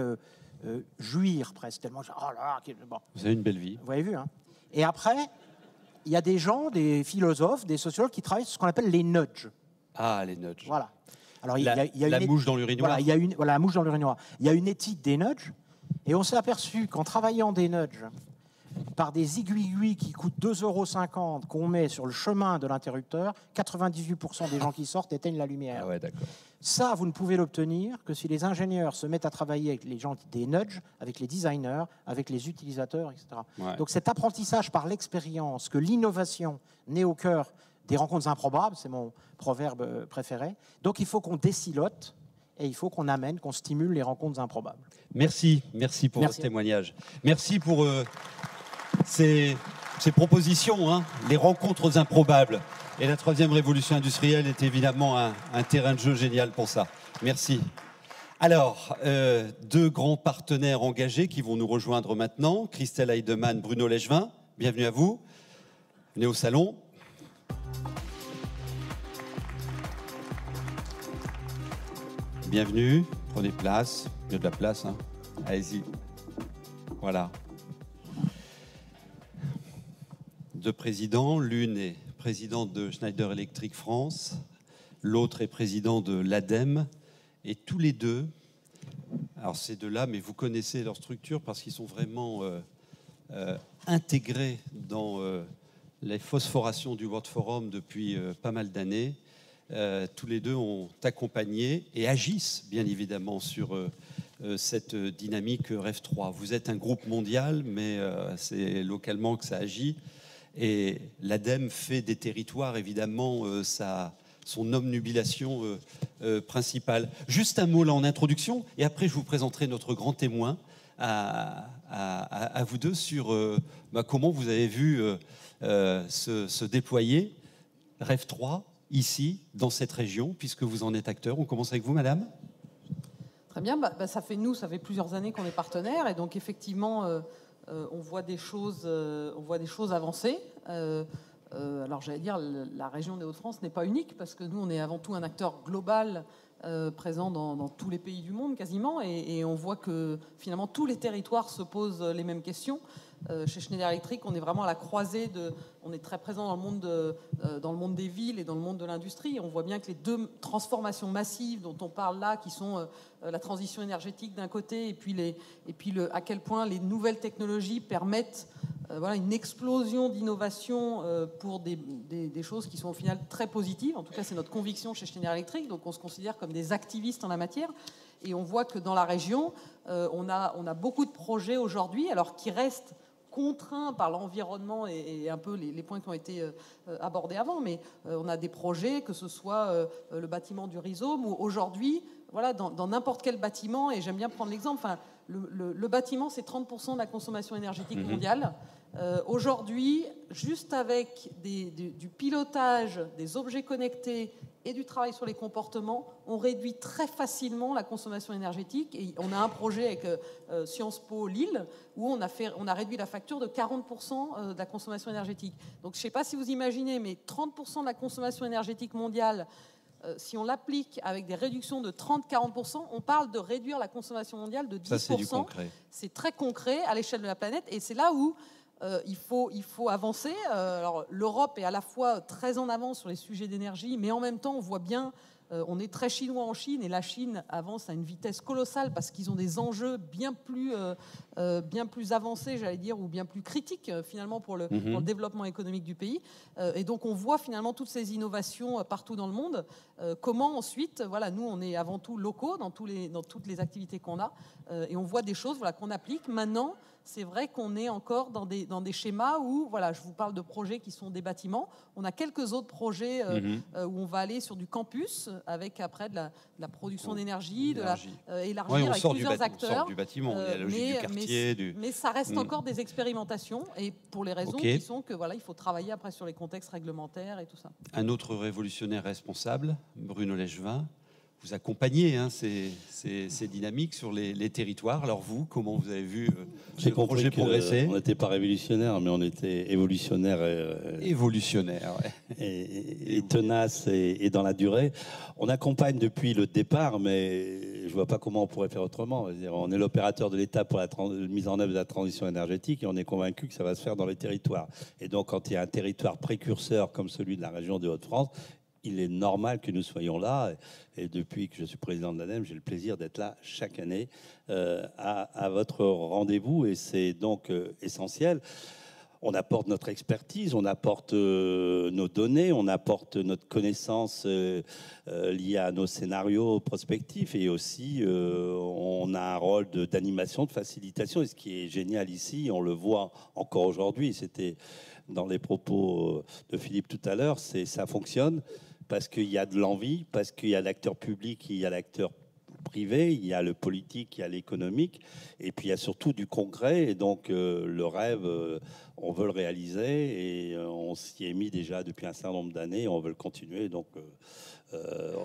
jouir presque, tellement... Oh là là, bon. Vous avez une belle vie. Vous avez vu, hein. Et après, il y a des gens, des philosophes, des sociologues qui travaillent sur ce qu'on appelle les nudges. Ah, les nudges. Voilà. Alors, la mouche dans l'urinoir. Voilà, la mouche dans l'urinoir. Il y a une éthique des nudges. Et on s'est aperçu qu'en travaillant des nudges, par des aiguilles qui coûtent 2,50 € qu'on met sur le chemin de l'interrupteur, 98% des gens qui sortent éteignent la lumière. Ah ouais, d'accord. Ça, vous ne pouvez l'obtenir que si les ingénieurs se mettent à travailler avec les gens des nudges, avec les designers, avec les utilisateurs, etc. Ouais. Donc cet apprentissage par l'expérience, que l'innovation naît au cœur des rencontres improbables, c'est mon proverbe préféré. Donc il faut qu'on décilote et il faut qu'on amène, qu'on stimule les rencontres improbables. Merci pour votre témoignage. Merci pour ces propositions, hein, les rencontres improbables. Et la troisième révolution industrielle est évidemment un terrain de jeu génial pour ça. Merci. Alors, deux grands partenaires engagés qui vont nous rejoindre maintenant, Christelle Heidemann, Bruno Legevin. Bienvenue à vous. Venez au salon. Bienvenue, prenez place, il y a de la place, hein. Allez-y. Voilà. Deux présidents, l'une est présidente de Schneider Electric France, l'autre est président de l'ADEME, et tous les deux, alors ces deux-là, mais vous connaissez leur structure parce qu'ils sont vraiment intégrés dans les phosphorations du World Forum depuis pas mal d'années. Tous les deux ont accompagné et agissent bien évidemment sur cette dynamique REV 3. Vous êtes un groupe mondial, mais c'est localement que ça agit. Et l'ADEME fait des territoires évidemment son obnubilation principale. Juste un mot là en introduction, et après je vous présenterai notre grand témoin à vous deux sur comment vous avez vu se déployer REV 3 ici, dans cette région, puisque vous en êtes acteur. On commence avec vous, madame. Très bien. Ça fait plusieurs années qu'on est partenaires, et donc effectivement, on voit des choses avancer. Alors j'allais dire, la région des Hauts-de-France n'est pas unique, parce que nous, on est avant tout un acteur global présent dans tous les pays du monde quasiment, et on voit que finalement tous les territoires se posent les mêmes questions. Chez Schneider Electric, on est vraiment à la croisée on est très présent dans le monde des villes et dans le monde de l'industrie. On voit bien que les deux transformations massives dont on parle là, qui sont la transition énergétique d'un côté, et puis à quel point les nouvelles technologies permettent une explosion d'innovation pour des choses qui sont au final très positives. En tout cas, c'est notre conviction chez Schneider Electric. Donc on se considère comme des activistes en la matière. Et on voit que dans la région, on a beaucoup de projets aujourd'hui, alors qui restent contraints par l'environnement et un peu les points qui ont été abordés avant, mais on a des projets, que ce soit le bâtiment du Rhizome, ou aujourd'hui, dans n'importe quel bâtiment, et j'aime bien prendre l'exemple, le bâtiment, c'est 30% de la consommation énergétique mondiale. Aujourd'hui, juste avec du pilotage des objets connectés et du travail sur les comportements, on réduit très facilement la consommation énergétique. Et on a un projet avec Sciences Po Lille où on a réduit la facture de 40% de la consommation énergétique. Donc je ne sais pas si vous imaginez, mais 30% de la consommation énergétique mondiale, si on l'applique avec des réductions de 30-40%, on parle de réduire la consommation mondiale de 10%. Ça, c'est du concret. C'est très concret à l'échelle de la planète, et c'est là où il faut avancer. Alors, l'Europe est à la fois très en avance sur les sujets d'énergie, mais en même temps, on voit bien, on est très chinois en Chine, et la Chine avance à une vitesse colossale parce qu'ils ont des enjeux bien plus avancés, j'allais dire, ou bien plus critiques finalement pour le développement économique du pays. Et donc, on voit finalement toutes ces innovations partout dans le monde. Comment ensuite, nous, on est avant tout locaux dans toutes les activités qu'on a, et on voit des choses qu'on applique maintenant. C'est vrai qu'on est encore dans des schémas où, je vous parle de projets qui sont des bâtiments. On a quelques autres projets où on va aller sur du campus, avec après de la production d'énergie, élargir avec plusieurs acteurs. On sort du bâtiment, il y a la logique du quartier. Mais ça reste encore des expérimentations, et pour les raisons qui sont que il faut travailler après sur les contextes réglementaires et tout ça. Un autre révolutionnaire responsable, Bruno Legevin. Vous accompagnez ces dynamiques sur les territoires. Alors vous, comment vous avez vu ce projet progresser ? On n'était pas révolutionnaire, mais on était évolutionnaire. Évolutionnaire, ouais. Et tenace et dans la durée. On accompagne depuis le départ, mais je ne vois pas comment on pourrait faire autrement. On est l'opérateur de l'État pour la mise en œuvre de la transition énergétique, et on est convaincu que ça va se faire dans les territoires. Et donc, quand il y a un territoire précurseur comme celui de la région des Hauts-de-France, il est normal que nous soyons là. Et depuis que je suis président de l'ADEME, j'ai le plaisir d'être là chaque année à votre rendez-vous. Et c'est donc essentiel. on apporte notre expertise, on apporte nos données, on apporte notre connaissance liée à nos scénarios prospectifs, et aussi on a un rôle d'animation, de facilitation. Et ce qui est génial ici, on le voit encore aujourd'hui, c'était dans les propos de Philippe tout à l'heure, ça fonctionne parce qu'il y a de l'envie, parce qu'il y a l'acteur public, il y a l'acteur privé, il y a le politique, il y a l'économique, et puis il y a surtout du concret. Et donc le rêve, on veut le réaliser, et on s'y est mis déjà depuis un certain nombre d'années, on veut le continuer. Donc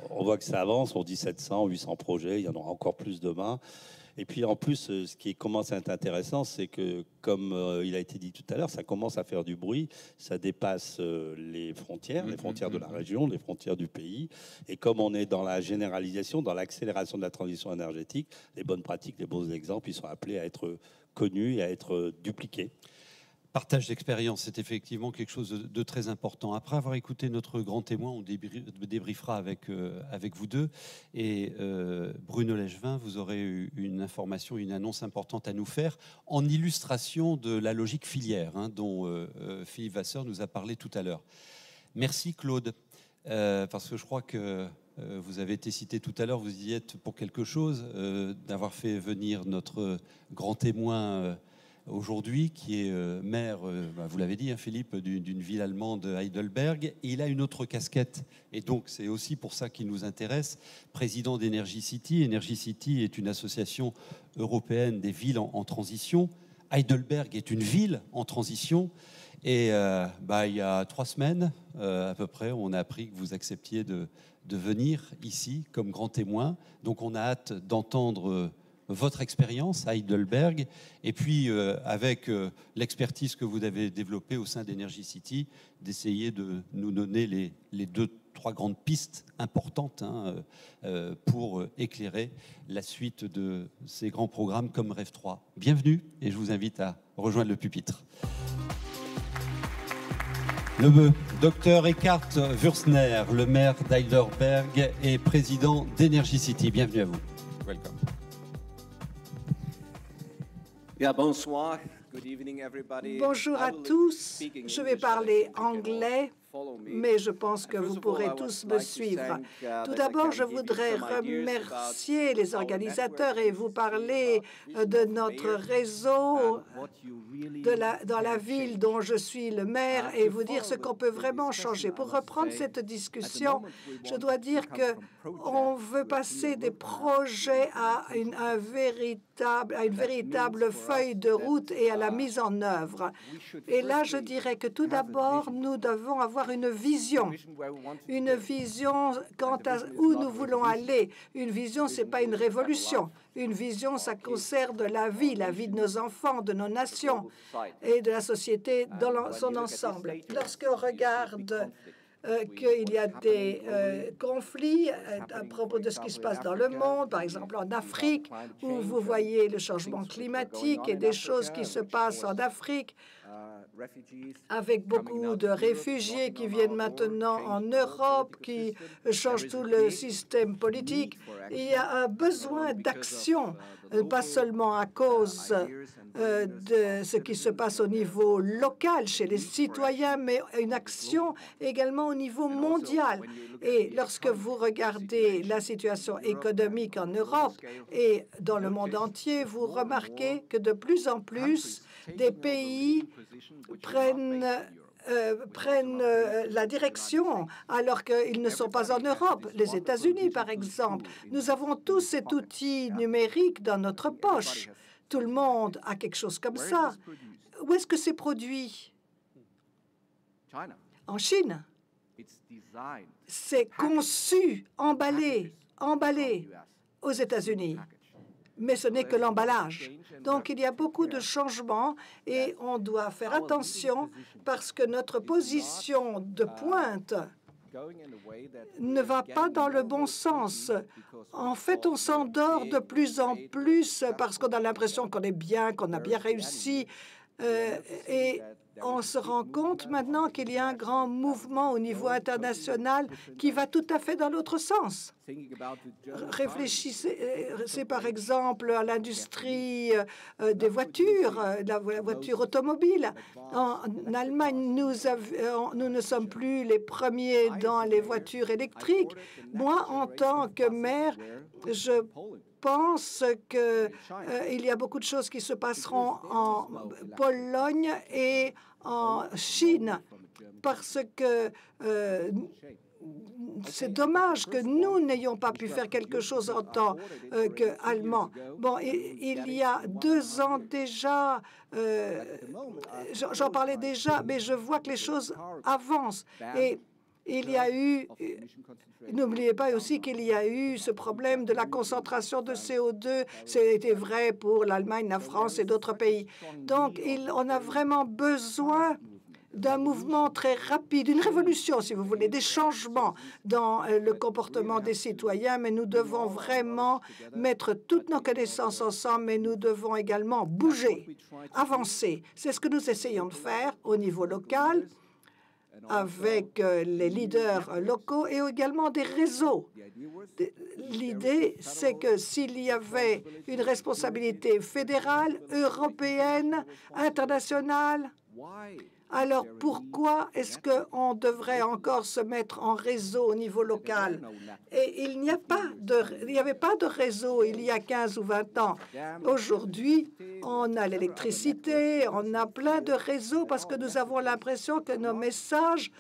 on voit que ça avance, on dit 700, 800 projets, il y en aura encore plus demain. Et puis en plus, ce qui commence à être intéressant, c'est que, comme il a été dit tout à l'heure, ça commence à faire du bruit, ça dépasse les frontières de la région, les frontières du pays. Et comme on est dans la généralisation, dans l'accélération de la transition énergétique, les bonnes pratiques, les bons exemples, ils sont appelés à être connus et à être dupliqués. Partage d'expérience, c'est effectivement quelque chose de très important. Après avoir écouté notre grand témoin, on débriefera avec vous deux. Et Bruno Legevin, vous aurez eu une information, une annonce importante à nous faire en illustration de la logique filière dont Philippe Vasseur nous a parlé tout à l'heure. Merci Claude, parce que je crois que vous avez été cité tout à l'heure, vous y êtes pour quelque chose, d'avoir fait venir notre grand témoin aujourd'hui, qui est maire, vous l'avez dit, Philippe, d'une ville allemande, Heidelberg. Et il a une autre casquette, et donc c'est aussi pour ça qu'il nous intéresse, président d'Energy City. Energy City est une association européenne des villes en transition. Heidelberg est une ville en transition. Et il y a 3 semaines, à peu près, on a appris que vous acceptiez de venir ici comme grand témoin. Donc on a hâte d'entendre votre expérience à Heidelberg, et puis avec l'expertise que vous avez développée au sein d'Energy City, d'essayer de nous donner les 2-3 grandes pistes importantes pour éclairer la suite de ces grands programmes comme REV 3. Bienvenue, et je vous invite à rejoindre le pupitre. Le docteur Eckhard Würzner, le maire d'Heidelberg et président d'Energy City. Bienvenue à vous. Welcome. Bonsoir. Bonjour à tous. Je vais parler anglais, mais je pense que vous pourrez tous me suivre. Tout d'abord, je voudrais remercier les organisateurs et vous parler de notre réseau dans la ville dont je suis le maire, et vous dire ce qu'on peut vraiment changer. Pour reprendre cette discussion, je dois dire qu'on veut passer des projets à une véritable feuille de route et à la mise en œuvre. Et là, je dirais que tout d'abord, nous devons avoir une vision quant à où nous voulons aller. Une vision, c'est pas une révolution. Une vision, ça concerne la vie de nos enfants, de nos nations et de la société dans son ensemble. Lorsqu'on regarde qu'il y a des conflits à propos de ce qui se passe dans le monde, par exemple en Afrique, où vous voyez le changement climatique et des choses qui se passent en Afrique, avec beaucoup de réfugiés qui viennent maintenant en Europe, qui changent tout le système politique. Il y a un besoin d'action, pas seulement à cause de ce qui se passe au niveau local chez les citoyens, mais une action également au niveau mondial. Et lorsque vous regardez la situation économique en Europe et dans le monde entier, vous remarquez que de plus en plus des pays prennent la direction alors qu'ils ne sont pas en Europe. Les États-Unis, par exemple. Nous avons tous cet outil numérique dans notre poche. Tout le monde a quelque chose comme ça. Où est-ce que c'est produit? En Chine. C'est conçu, emballé aux États-Unis. Mais ce n'est que l'emballage. Donc, il y a beaucoup de changements et on doit faire attention parce que notre position de pointe ne va pas dans le bon sens. En fait, on s'endort de plus en plus parce qu'on a l'impression qu'on est bien, qu'on a bien réussi. Et on se rend compte maintenant qu'il y a un grand mouvement au niveau international qui va tout à fait dans l'autre sens. Réfléchissez par exemple à l'industrie des voitures, la voiture automobile. En Allemagne, nous ne sommes plus les premiers dans les voitures électriques. Moi, en tant que maire, je pense qu'il y a beaucoup de choses qui se passeront en Pologne et en Chine parce que c'est dommage que nous n'ayons pas pu faire quelque chose en tant qu'Allemands. Bon, il y a 2 ans déjà, j'en parlais déjà, mais je vois que les choses avancent. Et il y a eu, n'oubliez pas aussi qu'il y a eu ce problème de la concentration de CO2. C'était vrai pour l'Allemagne, la France et d'autres pays. Donc, on a vraiment besoin d'un mouvement très rapide, une révolution, si vous voulez, des changements dans le comportement des citoyens, mais nous devons vraiment mettre toutes nos connaissances ensemble, mais nous devons également bouger, avancer. C'est ce que nous essayons de faire au niveau local, avec les leaders locaux et également des réseaux. L'idée, c'est que s'il y avait une responsabilité fédérale, européenne, internationale, alors pourquoi est-ce qu'on devrait encore se mettre en réseau au niveau local? Et il n'y avait pas de réseau il y a 15 ou 20 ans. Aujourd'hui, on a l'électricité, on a plein de réseaux parce que nous avons l'impression que nos messages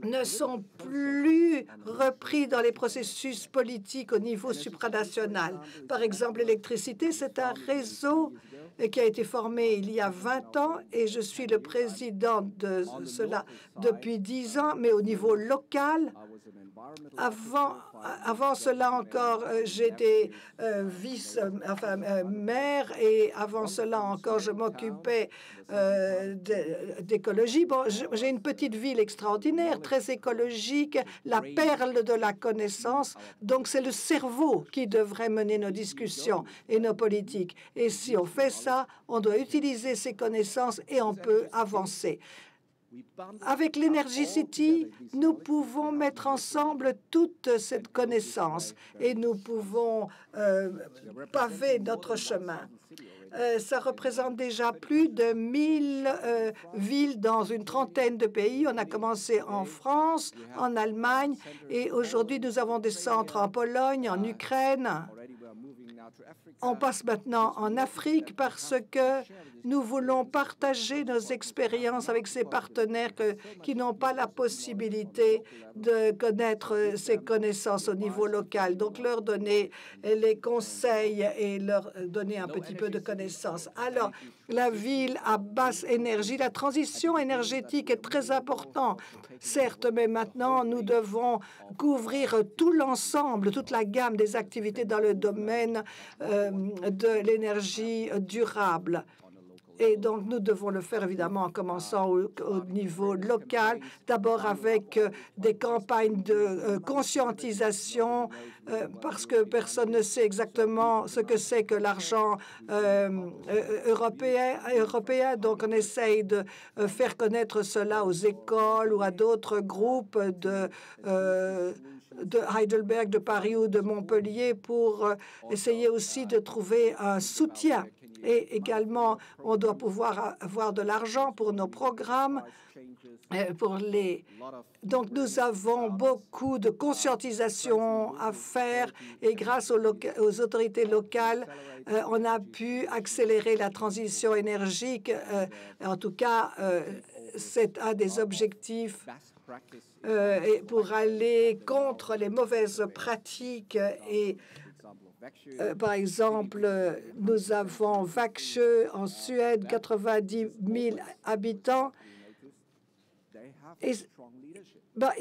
ne sont plus repris dans les processus politiques au niveau supranational. Par exemple, l'électricité, c'est un réseau qui a été formé il y a 20 ans et je suis le président de cela depuis 10 ans, mais au niveau local, avant cela encore, j'étais maire et avant cela encore, je m'occupais d'écologie. Bon, j'ai une petite ville extraordinaire, très écologique, la perle de la connaissance. Donc, c'est le cerveau qui devrait mener nos discussions et nos politiques. Et si on fait ça, on doit utiliser ces connaissances et on peut avancer. Avec l'Energy City, nous pouvons mettre ensemble toute cette connaissance et nous pouvons paver notre chemin. Ça représente déjà plus de 1000 villes dans une trentaine de pays. On a commencé en France, en Allemagne, et aujourd'hui, nous avons des centres en Pologne, en Ukraine. On passe maintenant en Afrique parce que nous voulons partager nos expériences avec ces partenaires qui n'ont pas la possibilité de connaître ces connaissances au niveau local. Donc, leur donner les conseils et leur donner un petit peu de connaissances. Alors, la ville à basse énergie, la transition énergétique est très importante, certes, mais maintenant, nous devons couvrir tout l'ensemble, toute la gamme des activités dans le domaine de l'énergie durable. Et donc, nous devons le faire, évidemment, en commençant au niveau local, d'abord avec des campagnes de conscientisation, parce que personne ne sait exactement ce que c'est que l'argent européen. Donc, on essaye de faire connaître cela aux écoles ou à d'autres groupes de Heidelberg, de Paris ou de Montpellier pour essayer aussi de trouver un soutien. Et également, on doit pouvoir avoir de l'argent pour nos programmes. Donc, nous avons beaucoup de conscientisation à faire et grâce aux autorités locales, on a pu accélérer la transition énergique. En tout cas, c'est un des objectifs pour aller contre les mauvaises pratiques et par exemple, nous avons Växjö en Suède, 90 000 habitants. Et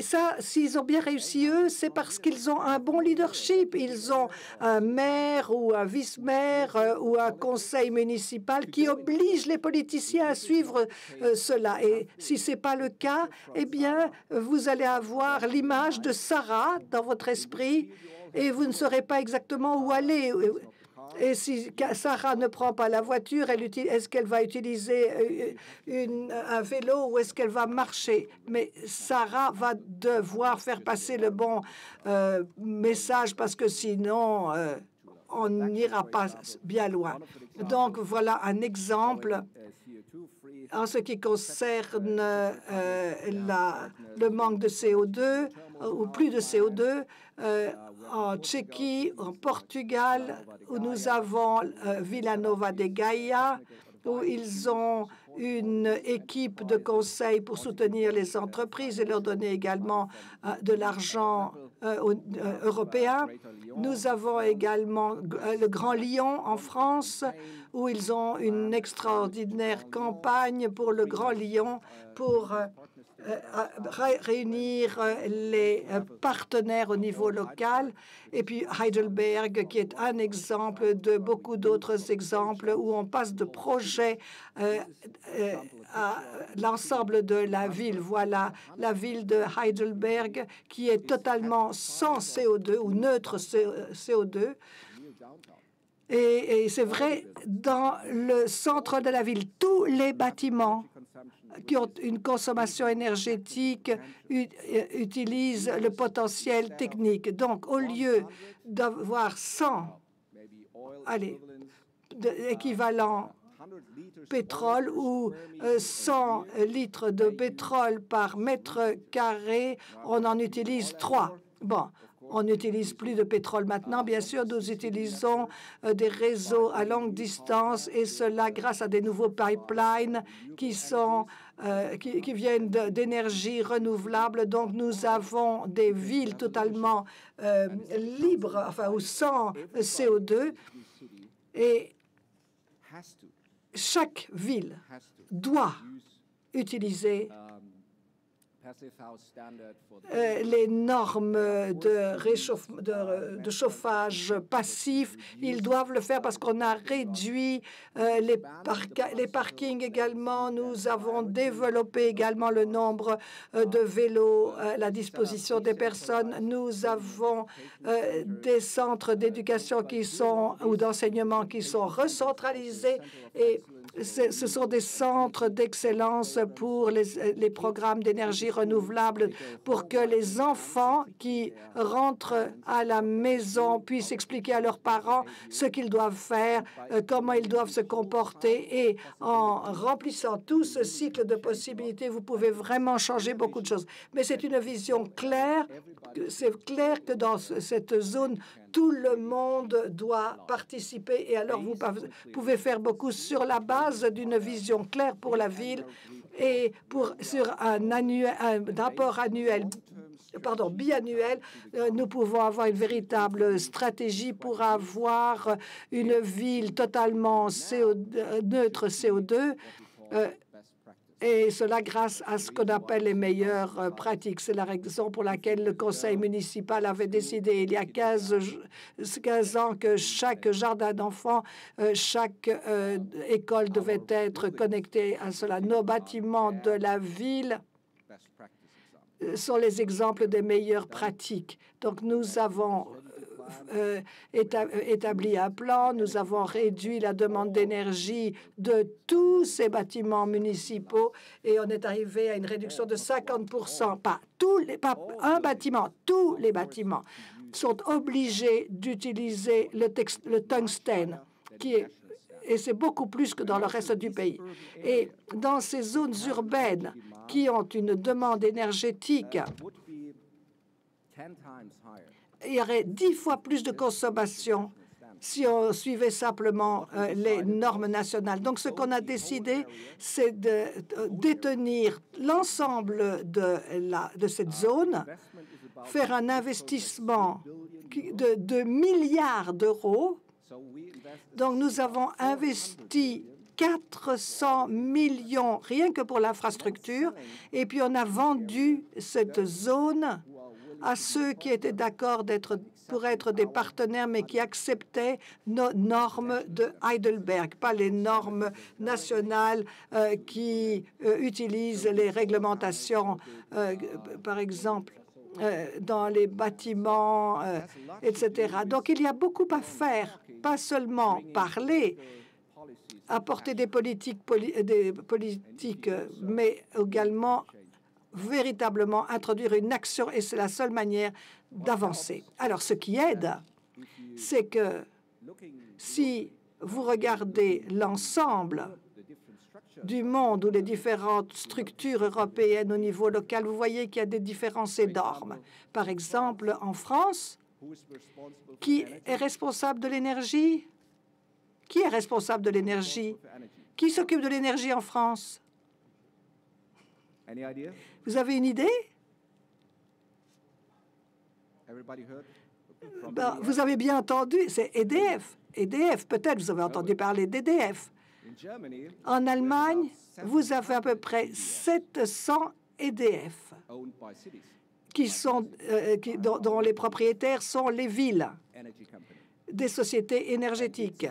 ça, s'ils ont bien réussi, eux, c'est parce qu'ils ont un bon leadership. Ils ont un maire ou un vice-maire ou un conseil municipal qui oblige les politiciens à suivre cela. Et si ce n'est pas le cas, eh bien, vous allez avoir l'image de Sarah dans votre esprit et vous ne saurez pas exactement où aller. Et si Sarah ne prend pas la voiture, est-ce qu'elle va utiliser un vélo ou est-ce qu'elle va marcher? Mais Sarah va devoir faire passer le bon message parce que sinon, on n'ira pas bien loin. Donc, voilà un exemple en ce qui concerne le manque de CO2 ou plus de CO2. En Tchéquie, en Portugal, où nous avons Villanova de Gaia, où ils ont une équipe de conseil pour soutenir les entreprises et leur donner également de l'argent européen. Nous avons également le Grand Lyon en France, où ils ont une extraordinaire campagne pour le Grand Lyon pour réunir les partenaires au niveau local. Et puis Heidelberg, qui est un exemple de beaucoup d'autres exemples où on passe de projets à l'ensemble de la ville. Voilà la ville de Heidelberg qui est totalement sans CO2 ou neutre CO2. Et c'est vrai, dans le centre de la ville, tous les bâtiments qui ont une consommation énergétique utilisent le potentiel technique. Donc, au lieu d'avoir 100 équivalents pétrole ou 100 litres de pétrole par mètre carré, on en utilise 3. Bon. On n'utilise plus de pétrole maintenant. Bien sûr, nous utilisons des réseaux à longue distance et cela grâce à des nouveaux pipelines qui viennent d'énergie renouvelable. Donc, nous avons des villes totalement libres, enfin, ou sans CO2. Et chaque ville doit utiliser les normes de chauffage passif. Ils doivent le faire parce qu'on a réduit les parkings également. Nous avons développé également le nombre de vélos à la disposition des personnes. Nous avons des centres d'éducation ou d'enseignement qui sont recentralisés et ce sont des centres d'excellence pour les programmes d'énergie renouvelable pour que les enfants qui rentrent à la maison puissent expliquer à leurs parents ce qu'ils doivent faire, comment ils doivent se comporter. Et en remplissant tout ce cycle de possibilités, vous pouvez vraiment changer beaucoup de choses. Mais c'est une vision claire. C'est clair que dans cette zone, tout le monde doit participer et alors vous pouvez faire beaucoup sur la base d'une vision claire pour la ville et sur un rapport biannuel, nous pouvons avoir une véritable stratégie pour avoir une ville totalement neutre CO2. Et cela grâce à ce qu'on appelle les meilleures pratiques. C'est la raison pour laquelle le conseil municipal avait décidé il y a 15 ans que chaque jardin d'enfants, chaque école devait être connectée à cela. Nos bâtiments de la ville sont les exemples des meilleures pratiques. Donc nous avons établi un plan, nous avons réduit la demande d'énergie de tous ces bâtiments municipaux et on est arrivé à une réduction de 50%. Pas un bâtiment, tous les bâtiments sont obligés d'utiliser le tungstène, et c'est beaucoup plus que dans le reste du pays. Et dans ces zones urbaines qui ont une demande énergétique, il y aurait 10 fois plus de consommation si on suivait simplement les normes nationales. Donc, ce qu'on a décidé, c'est de détenir l'ensemble de cette zone, faire un investissement de milliards d'euros. Donc, nous avons investi 400 millions rien que pour l'infrastructure, et puis on a vendu cette zone à ceux qui étaient d'accord pour être des partenaires, mais qui acceptaient nos normes de Heidelberg, pas les normes nationales qui utilisent les réglementations. Par exemple, dans les bâtiments, etc. Donc, il y a beaucoup à faire, pas seulement parler, apporter des politiques, mais également véritablement introduire une action, et c'est la seule manière d'avancer. Alors, ce qui aide, c'est que si vous regardez l'ensemble du monde ou les différentes structures européennes au niveau local, vous voyez qu'il y a des différences énormes. Par exemple, en France, qui est responsable de l'énergie? Qui est responsable de l'énergie? Qui s'occupe de l'énergie en France? Vous avez une idée? Ben, vous avez bien entendu, c'est EDF. EDF, peut-être vous avez entendu parler d'EDF. En Allemagne, vous avez à peu près 700 EDF dont les propriétaires sont les villes, des sociétés énergétiques.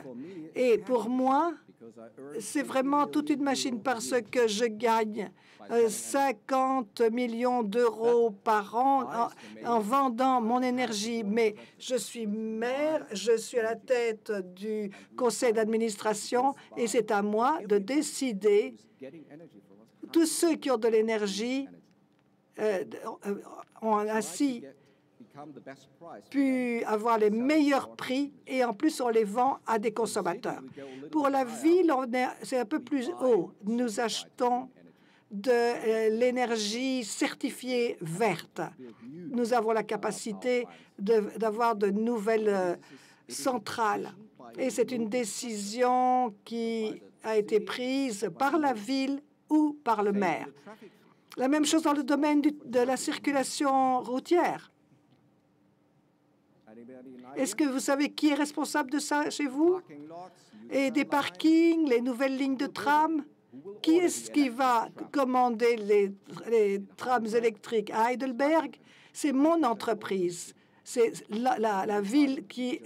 Et pour moi, c'est vraiment toute une machine parce que je gagne 50 millions d'euros par an en vendant mon énergie. Mais je suis maire, je suis à la tête du conseil d'administration et c'est à moi de décider. Tous ceux qui ont de l'énergie ont ainsi pu avoir les meilleurs prix et en plus on les vend à des consommateurs. Pour la ville, c'est un peu plus haut. Nous achetons de l'énergie certifiée verte. Nous avons la capacité d'avoir de nouvelles centrales. Et c'est une décision qui a été prise par la ville ou par le maire. La même chose dans le domaine de la circulation routière. Est-ce que vous savez qui est responsable de ça chez vous? Et des parkings, les nouvelles lignes de tram? Qui est-ce qui va commander les trams électriques? À Heidelberg, c'est mon entreprise. C'est la ville qui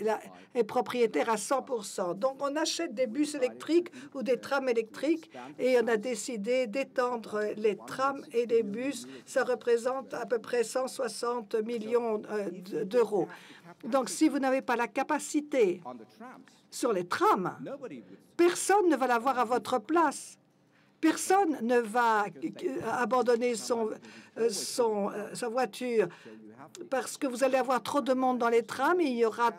est propriétaire à 100%. Donc, on achète des bus électriques ou des trams électriques et on a décidé d'étendre les trams et les bus. Ça représente à peu près 160 millions d'euros. Donc, si vous n'avez pas la capacité sur les trams, personne ne va l'avoir à votre place. Personne ne va abandonner sa voiture parce que vous allez avoir trop de monde dans les trams et il y aura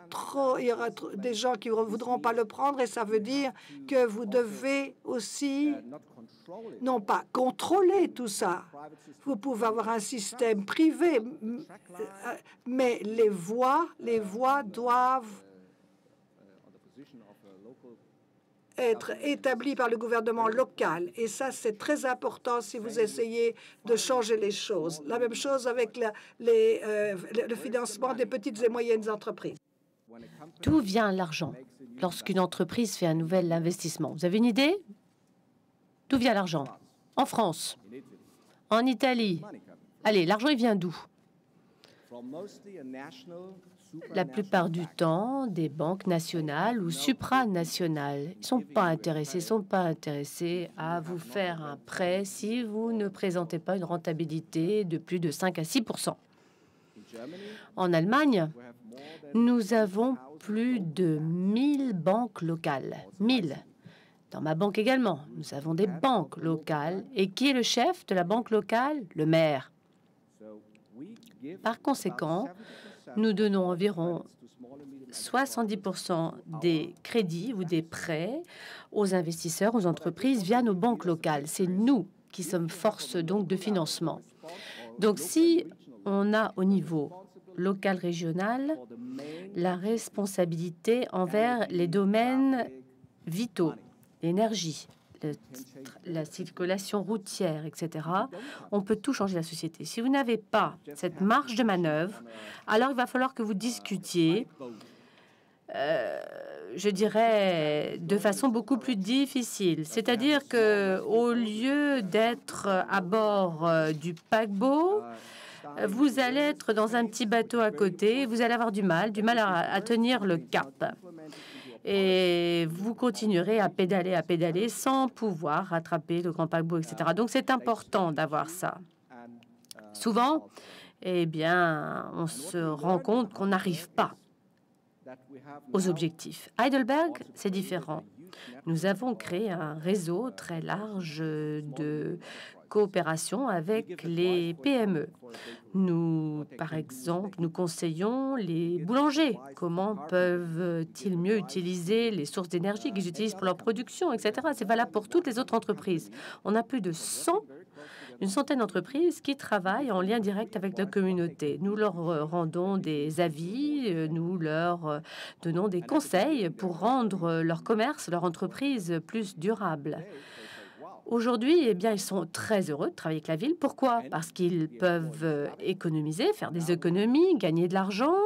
des gens qui ne voudront pas le prendre et ça veut dire que vous devez aussi non pas contrôler tout ça. Vous pouvez avoir un système privé, mais les voies doivent être établi par le gouvernement local. Et ça, c'est très important si vous essayez de changer les choses. La même chose avec le financement des petites et moyennes entreprises. D'où vient l'argent lorsqu'une entreprise fait un nouvel investissement? Vous avez une idée? D'où vient l'argent? En France? En Italie? Allez, l'argent, il vient d'où? La plupart du temps, des banques nationales ou supranationales ne sont pas intéressés à vous faire un prêt si vous ne présentez pas une rentabilité de plus de 5 à 6%. En Allemagne, nous avons plus de 1000 banques locales. 1000. Dans ma banque également, nous avons des banques locales. Et qui est le chef de la banque locale? Le maire. Par conséquent, nous donnons environ 70% des crédits ou des prêts aux investisseurs, aux entreprises via nos banques locales. C'est nous qui sommes force donc de financement. Donc si on a au niveau local, régional, la responsabilité envers les domaines vitaux, l'énergie, la circulation routière, etc., on peut tout changer la société. Si vous n'avez pas cette marge de manœuvre, alors il va falloir que vous discutiez, je dirais, de façon beaucoup plus difficile. C'est-à-dire que au lieu d'être à bord du paquebot, vous allez être dans un petit bateau à côté, vous allez avoir du mal à tenir le cap. Et vous continuerez à pédaler sans pouvoir rattraper le grand paquebot, etc. Donc, c'est important d'avoir ça. Souvent, eh bien, on se rend compte qu'on n'arrive pas aux objectifs. Heidelberg, c'est différent. Nous avons créé un réseau très large de coopération avec les PME. Nous, par exemple, nous conseillons les boulangers. Comment peuvent-ils mieux utiliser les sources d'énergie qu'ils utilisent pour leur production, etc. C'est valable pour toutes les autres entreprises. On a plus de une centaine d'entreprises qui travaillent en lien direct avec la communauté. Nous leur rendons des avis, nous leur donnons des conseils pour rendre leur commerce, leur entreprise plus durable. Aujourd'hui, eh bien, ils sont très heureux de travailler avec la ville. Pourquoi? Parce qu'ils peuvent économiser, faire des économies, gagner de l'argent.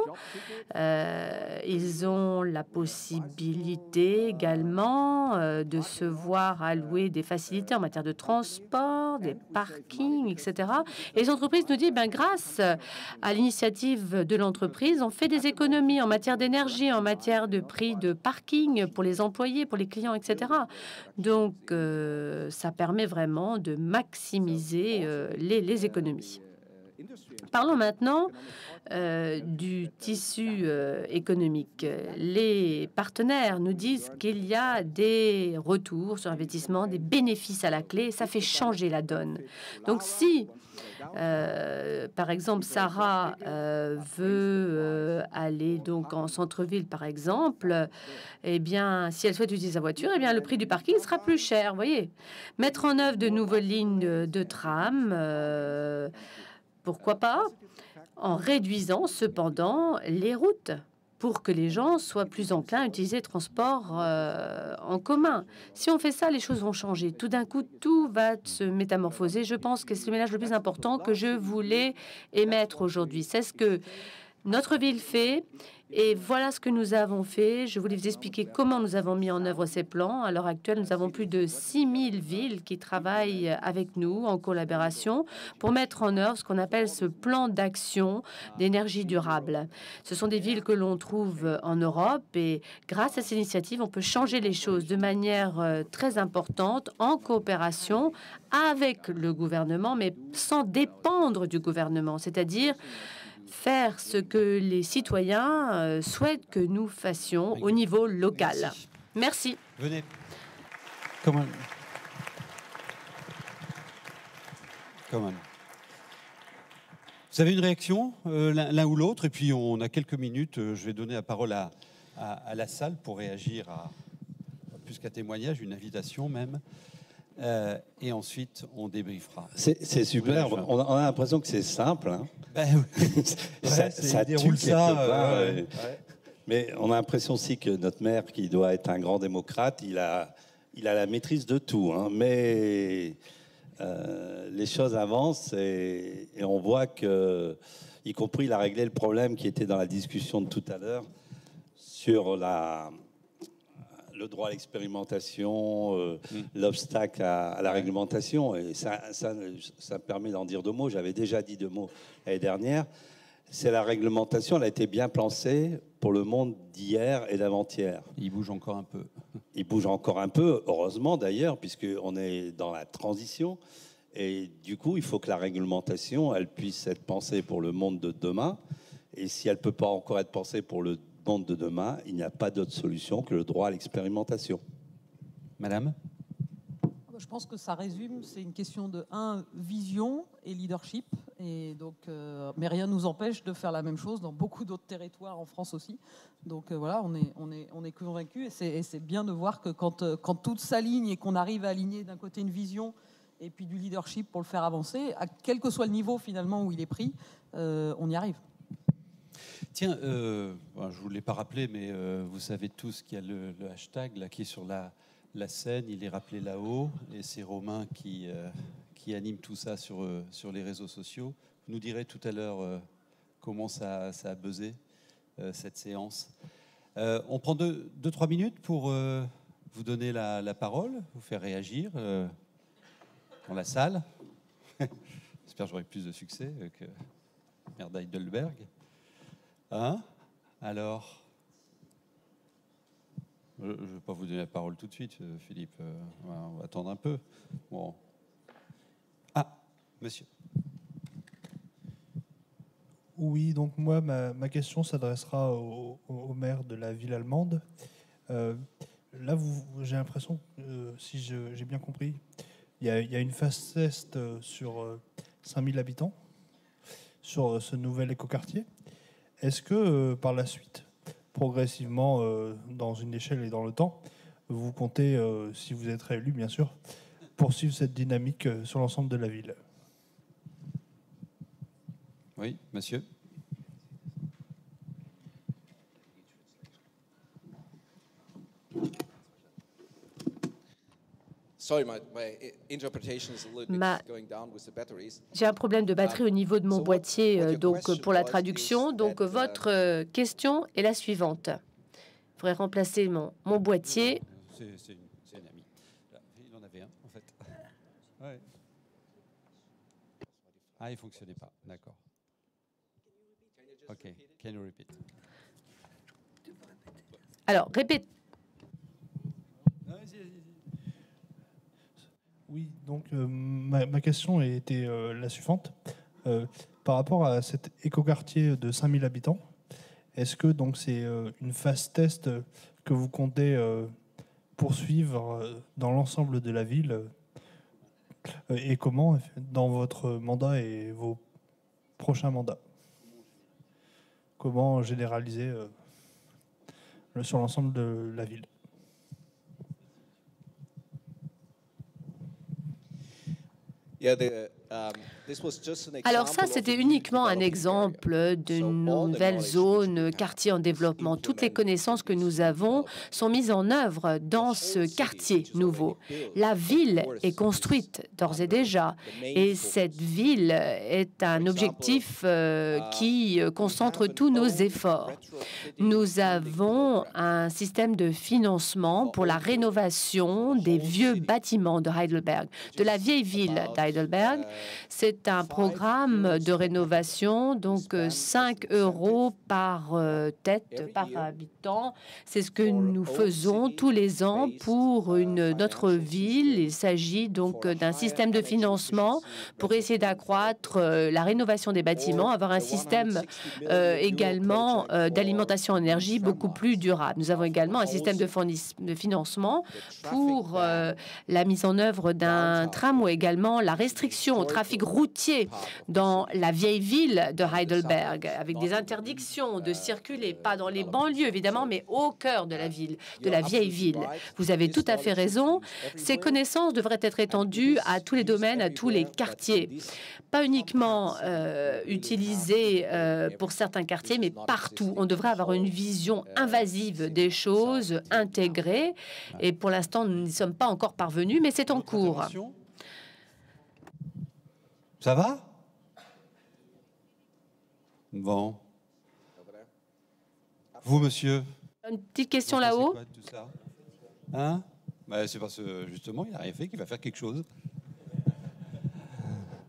Ils ont la possibilité également de se voir allouer des facilités en matière de transport, des parkings, etc. Et les entreprises nous disent, ben, grâce à l'initiative de l'entreprise, on fait des économies en matière d'énergie, en matière de prix de parking pour les employés, pour les clients, etc. Donc, ça permet vraiment de maximiser les économies. Parlons maintenant du tissu économique. Les partenaires nous disent qu'il y a des retours sur investissement, des bénéfices à la clé, et ça fait changer la donne. Donc, si par exemple, Sarah veut aller donc en centre-ville, par exemple, eh bien, si elle souhaite utiliser sa voiture, eh bien, le prix du parking sera plus cher. Vous voyez, mettre en œuvre de nouvelles lignes de tram, pourquoi pas, en réduisant cependant les routes, pour que les gens soient plus enclins à utiliser le transport en commun. Si on fait ça, les choses vont changer. Tout d'un coup, tout va se métamorphoser. Je pense que c'est le mélange le plus important que je voulais émettre aujourd'hui. C'est ce que notre ville fait. Et voilà ce que nous avons fait. Je voulais vous expliquer comment nous avons mis en œuvre ces plans. À l'heure actuelle, nous avons plus de 6000 villes qui travaillent avec nous en collaboration pour mettre en œuvre ce qu'on appelle ce plan d'action d'énergie durable. Ce sont des villes que l'on trouve en Europe et grâce à ces initiatives, on peut changer les choses de manière très importante en coopération avec le gouvernement, mais sans dépendre du gouvernement, c'est-à-dire faire ce que les citoyens souhaitent que nous fassions au niveau local. Merci. Venez. Comment? Vous avez une réaction, l'un ou l'autre, et puis on a quelques minutes. Je vais donner la parole à la salle pour réagir à plus qu'un témoignage, une invitation même. Et ensuite, on débriefera. C'est super. On a l'impression que c'est simple. Hein. Ben, oui. ça déroule ça. Mais on a l'impression aussi que notre maire, qui doit être un grand démocrate, il a la maîtrise de tout. Hein. Mais les choses avancent et on voit que, y compris, il a réglé le problème qui était dans la discussion de tout à l'heure sur le droit à l'expérimentation, l'obstacle à la réglementation. Et ça permet d'en dire deux mots. J'avais déjà dit deux mots l'année dernière. C'est la réglementation, elle a été bien pensée pour le monde d'hier et d'avant-hier. Il bouge encore un peu. Il bouge encore un peu, heureusement d'ailleurs, puisqu'on est dans la transition. Et du coup, il faut que la réglementation, elle puisse être pensée pour le monde de demain. Et si elle ne peut pas encore être pensée pour le monde de demain, il n'y a pas d'autre solution que le droit à l'expérimentation. Madame ? Je pense que ça résume, c'est une question de vision et leadership. Et donc, mais rien ne nous empêche de faire la même chose dans beaucoup d'autres territoires en France aussi. Donc voilà, on est convaincus. Et c'est bien de voir que quand tout s'aligne et qu'on arrive à aligner d'un côté une vision et puis du leadership pour le faire avancer, à quel que soit le niveau finalement où il est pris, on y arrive. Tiens, je ne vous l'ai pas rappelé, mais vous savez tous qu'il y a le hashtag là, qui est sur la scène, il est rappelé là-haut, et c'est Romain qui anime tout ça sur les réseaux sociaux. Vous nous direz tout à l'heure comment ça a buzzé, cette séance. On prend 2-3 minutes pour vous donner la parole, vous faire réagir dans la salle. J'espère que j'aurai plus de succès que Maire d'Heidelberg. Hein? Alors, je ne vais pas vous donner la parole tout de suite, Philippe. On va attendre un peu. Bon. Ah, monsieur. Oui, donc moi, ma question s'adressera au maire de la ville allemande. Là, j'ai l'impression, si j'ai bien compris, il y a une phase test sur 5000 habitants, sur ce nouvel écoquartier. Est-ce que, par la suite, progressivement, dans une échelle et dans le temps, vous comptez, si vous êtes réélu, bien sûr, poursuivre cette dynamique sur l'ensemble de la ville? Oui, monsieur. J'ai un problème de batterie au niveau de mon boîtier, donc pour la traduction. Donc votre question est la suivante. Il faudrait remplacer mon boîtier. C'est un ami. Il en avait un, en fait. Ouais. Ah, il ne fonctionnait pas. D'accord. OK. Can you repeat? Alors, répète. Oui, donc ma question était la suivante. Par rapport à cet écoquartier de 5000 habitants, est-ce que donc c'est une phase test que vous comptez poursuivre dans l'ensemble de la ville et comment dans votre mandat et vos prochains mandats? Comment généraliser sur l'ensemble de la ville? Alors ça, c'était uniquement un exemple d'une nouvelle zone, quartier en développement. Toutes les connaissances que nous avons sont mises en œuvre dans ce quartier nouveau. La ville est construite d'ores et déjà, et cette ville est un objectif qui concentre tous nos efforts. Nous avons un système de financement pour la rénovation des vieux bâtiments de Heidelberg, de la vieille ville d'Heidelberg. C'est un programme de rénovation, donc 5 € par tête, par habitant. C'est ce que nous faisons tous les ans pour notre ville. Il s'agit donc d'un système de financement pour essayer d'accroître la rénovation des bâtiments, avoir un système également d'alimentation en énergie beaucoup plus durable. Nous avons également un système de financement pour la mise en œuvre d'un tramway, également la restriction au trafic routier dans la vieille ville de Heidelberg, avec des interdictions de circuler, pas dans les banlieues évidemment, mais au cœur de la ville, de la vieille ville. Vous avez tout à fait raison. Ces connaissances devraient être étendues à tous les domaines, à tous les quartiers. Pas uniquement utilisées pour certains quartiers, mais partout. On devrait avoir une vision invasive des choses, intégrée. Et pour l'instant, nous n'y sommes pas encore parvenus, mais c'est en cours. Ça va? Bon. Vous, monsieur? Une petite question là-haut. Hein? Bah, c'est parce que, justement, il n'a rien fait, qu'il va faire quelque chose.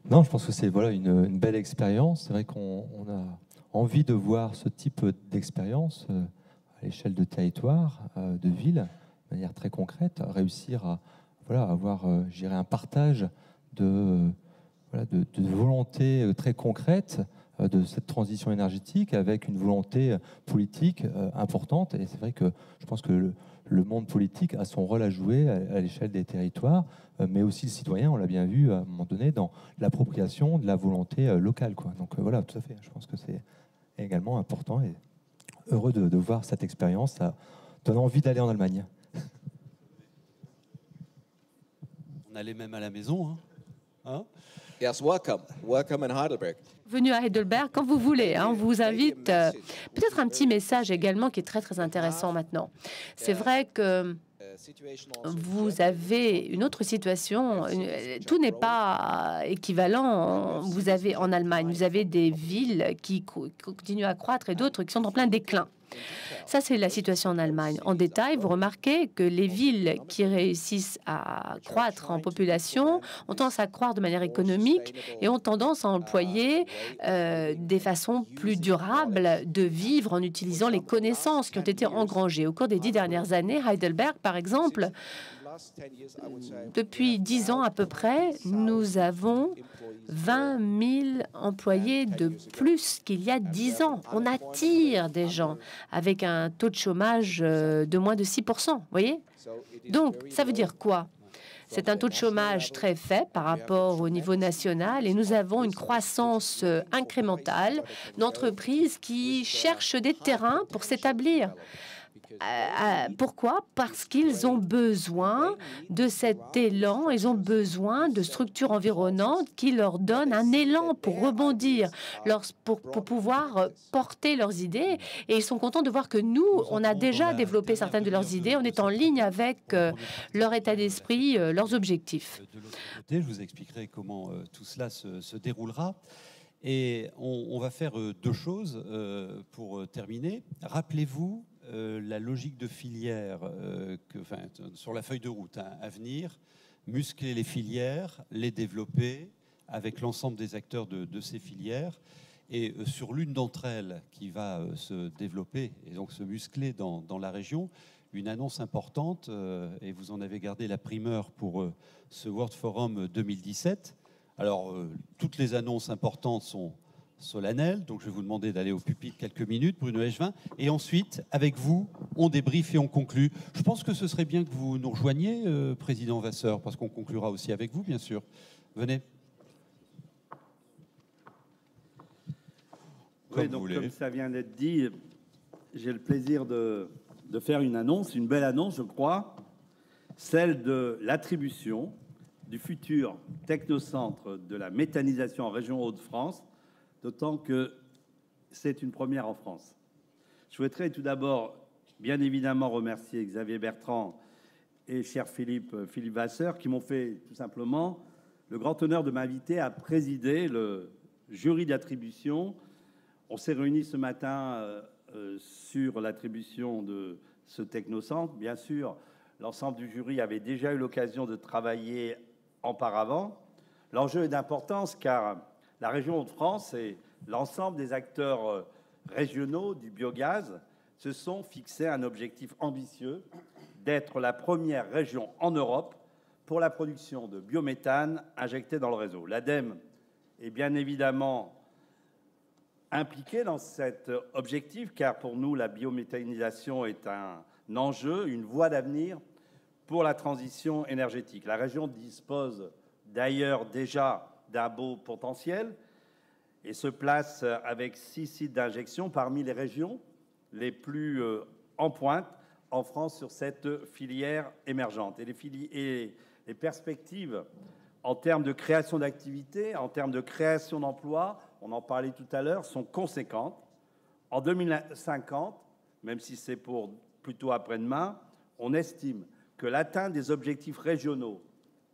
Non, je pense que c'est une belle expérience. C'est vrai qu'on a envie de voir ce type d'expérience à l'échelle de territoire, de ville, de manière très concrète, réussir à avoir, je dirais, un partage de volonté très concrète de cette transition énergétique avec une volonté politique importante. Et c'est vrai que je pense que le monde politique a son rôle à jouer à l'échelle des territoires, mais aussi le citoyen, on l'a bien vu à un moment donné, dans l'appropriation de la volonté locale, quoi. Donc voilà, tout à fait. Je pense que c'est également important et heureux de voir cette expérience. Ça donne envie d'aller en Allemagne. On allait même à la maison, hein? Yes, welcome. Welcome in Heidelberg. Venu à Heidelberg quand vous voulez. On vous invite. Peut-être un petit message également qui est très, très intéressant maintenant. C'est vrai que vous avez une autre situation. Tout n'est pas équivalent. Vous avez en Allemagne, vous avez des villes qui continuent à croître et d'autres qui sont en plein déclin. Ça, c'est la situation en Allemagne. En détail, vous remarquez que les villes qui réussissent à croître en population ont tendance à croître de manière économique et ont tendance à employer des façons plus durables de vivre en utilisant les connaissances qui ont été engrangées. Au cours des 10 dernières années, Heidelberg, par exemple, depuis 10 ans à peu près, nous avons 20 000 employés de plus qu'il y a 10 ans. On attire des gens avec un taux de chômage de moins de 6%. Vous voyez? Donc, ça veut dire quoi? C'est un taux de chômage très faible par rapport au niveau national et nous avons une croissance incrémentale d'entreprises qui cherchent des terrains pour s'établir. Pourquoi? Parce qu'ils ont besoin de cet élan, ils ont besoin de structures environnantes qui leur donnent un élan pour rebondir, pour pouvoir porter leurs idées. Et ils sont contents de voir que nous, on a déjà développé certaines de leurs idées, on est en ligne avec leur état d'esprit, leurs objectifs. De l'autre côté, je vous expliquerai comment tout cela se déroulera. Et on va faire deux choses pour terminer. Rappelez-vous la logique de filière sur la feuille de route à venir, muscler les filières, les développer avec l'ensemble des acteurs de ces filières. Et sur l'une d'entre elles qui va se développer et donc se muscler dans la région, une annonce importante, et vous en avez gardé la primeur pour ce World Forum 2017. Alors, toutes les annonces importantes sont solennelles, donc je vais vous demander d'aller au pupitre quelques minutes, Bruno Echevin, et ensuite, avec vous, on débriefe et on conclut. Je pense que ce serait bien que vous nous rejoigniez, Président Vasseur, parce qu'on conclura aussi avec vous, bien sûr. Venez. Oui, donc comme ça vient d'être dit, j'ai le plaisir de faire une annonce, une belle annonce, je crois, celle de l'attribution du futur technocentre de la méthanisation en région Hauts-de-France, d'autant que c'est une première en France. Je souhaiterais tout d'abord, bien évidemment, remercier Xavier Bertrand et cher Philippe Vasseur, qui m'ont fait tout simplement le grand honneur de m'inviter à présider le jury d'attribution. On s'est réunis ce matin sur l'attribution de ce technocentre. Bien sûr, l'ensemble du jury avait déjà eu l'occasion de travailler auparavant. L'enjeu est d'importance car la région Hauts-de-France et l'ensemble des acteurs régionaux du biogaz se sont fixés un objectif ambitieux d'être la première région en Europe pour la production de biométhane injecté dans le réseau. L'ADEME est bien évidemment impliqué dans cet objectif, car pour nous, la biométhanisation est un enjeu, une voie d'avenir pour la transition énergétique. La région dispose d'ailleurs déjà d'un beau potentiel et se place avec 6 sites d'injection parmi les régions les plus en pointe en France sur cette filière émergente. Et les perspectives en termes de création d'activités, en termes de création d'emplois, on en parlait tout à l'heure, sont conséquentes. En 2050, même si c'est pour plutôt après-demain, on estime que l'atteinte des objectifs régionaux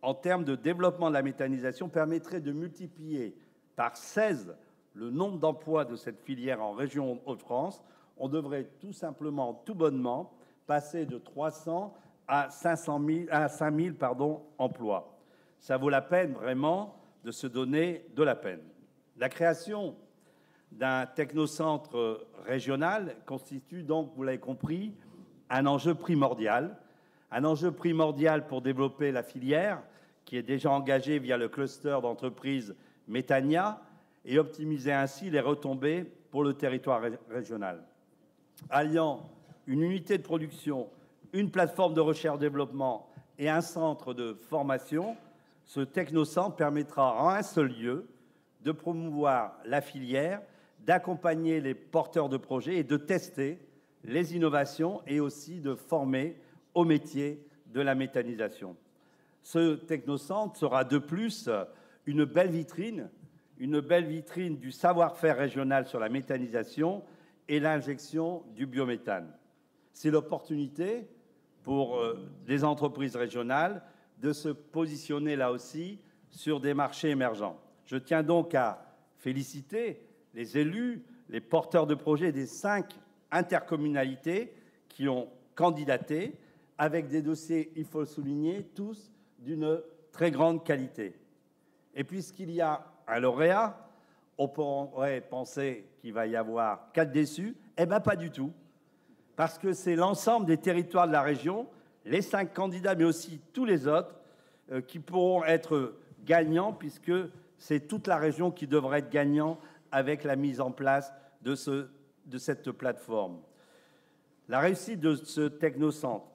en termes de développement de la méthanisation permettrait de multiplier par 16 le nombre d'emplois de cette filière en région Hauts-de-France. On devrait tout simplement, tout bonnement, passer de 300 à 5 000 emplois. Ça vaut la peine vraiment de se donner de la peine. La création d'un technocentre régional constitue donc, vous l'avez compris, un enjeu primordial pour développer la filière qui est déjà engagée via le cluster d'entreprises Méthania et optimiser ainsi les retombées pour le territoire régional. Alliant une unité de production, une plateforme de recherche-développement et un centre de formation, ce technocentre permettra en un seul lieu de promouvoir la filière, d'accompagner les porteurs de projets et de tester les innovations et aussi de former au métier de la méthanisation. Ce technocentre sera de plus une belle vitrine du savoir-faire régional sur la méthanisation et l'injection du biométhane. C'est l'opportunité pour les entreprises régionales de se positionner là aussi sur des marchés émergents. Je tiens donc à féliciter les élus, les porteurs de projets des 5 intercommunalités qui ont candidaté avec des dossiers, il faut le souligner, tous d'une très grande qualité. Et puisqu'il y a un lauréat, on pourrait penser qu'il va y avoir 4 déçus. Eh bien, pas du tout. Parce que c'est l'ensemble des territoires de la région, les 5 candidats, mais aussi tous les autres, qui pourront être gagnants, puisque c'est toute la région qui devrait être gagnant avec la mise en place de cette plateforme. La réussite de ce technocentre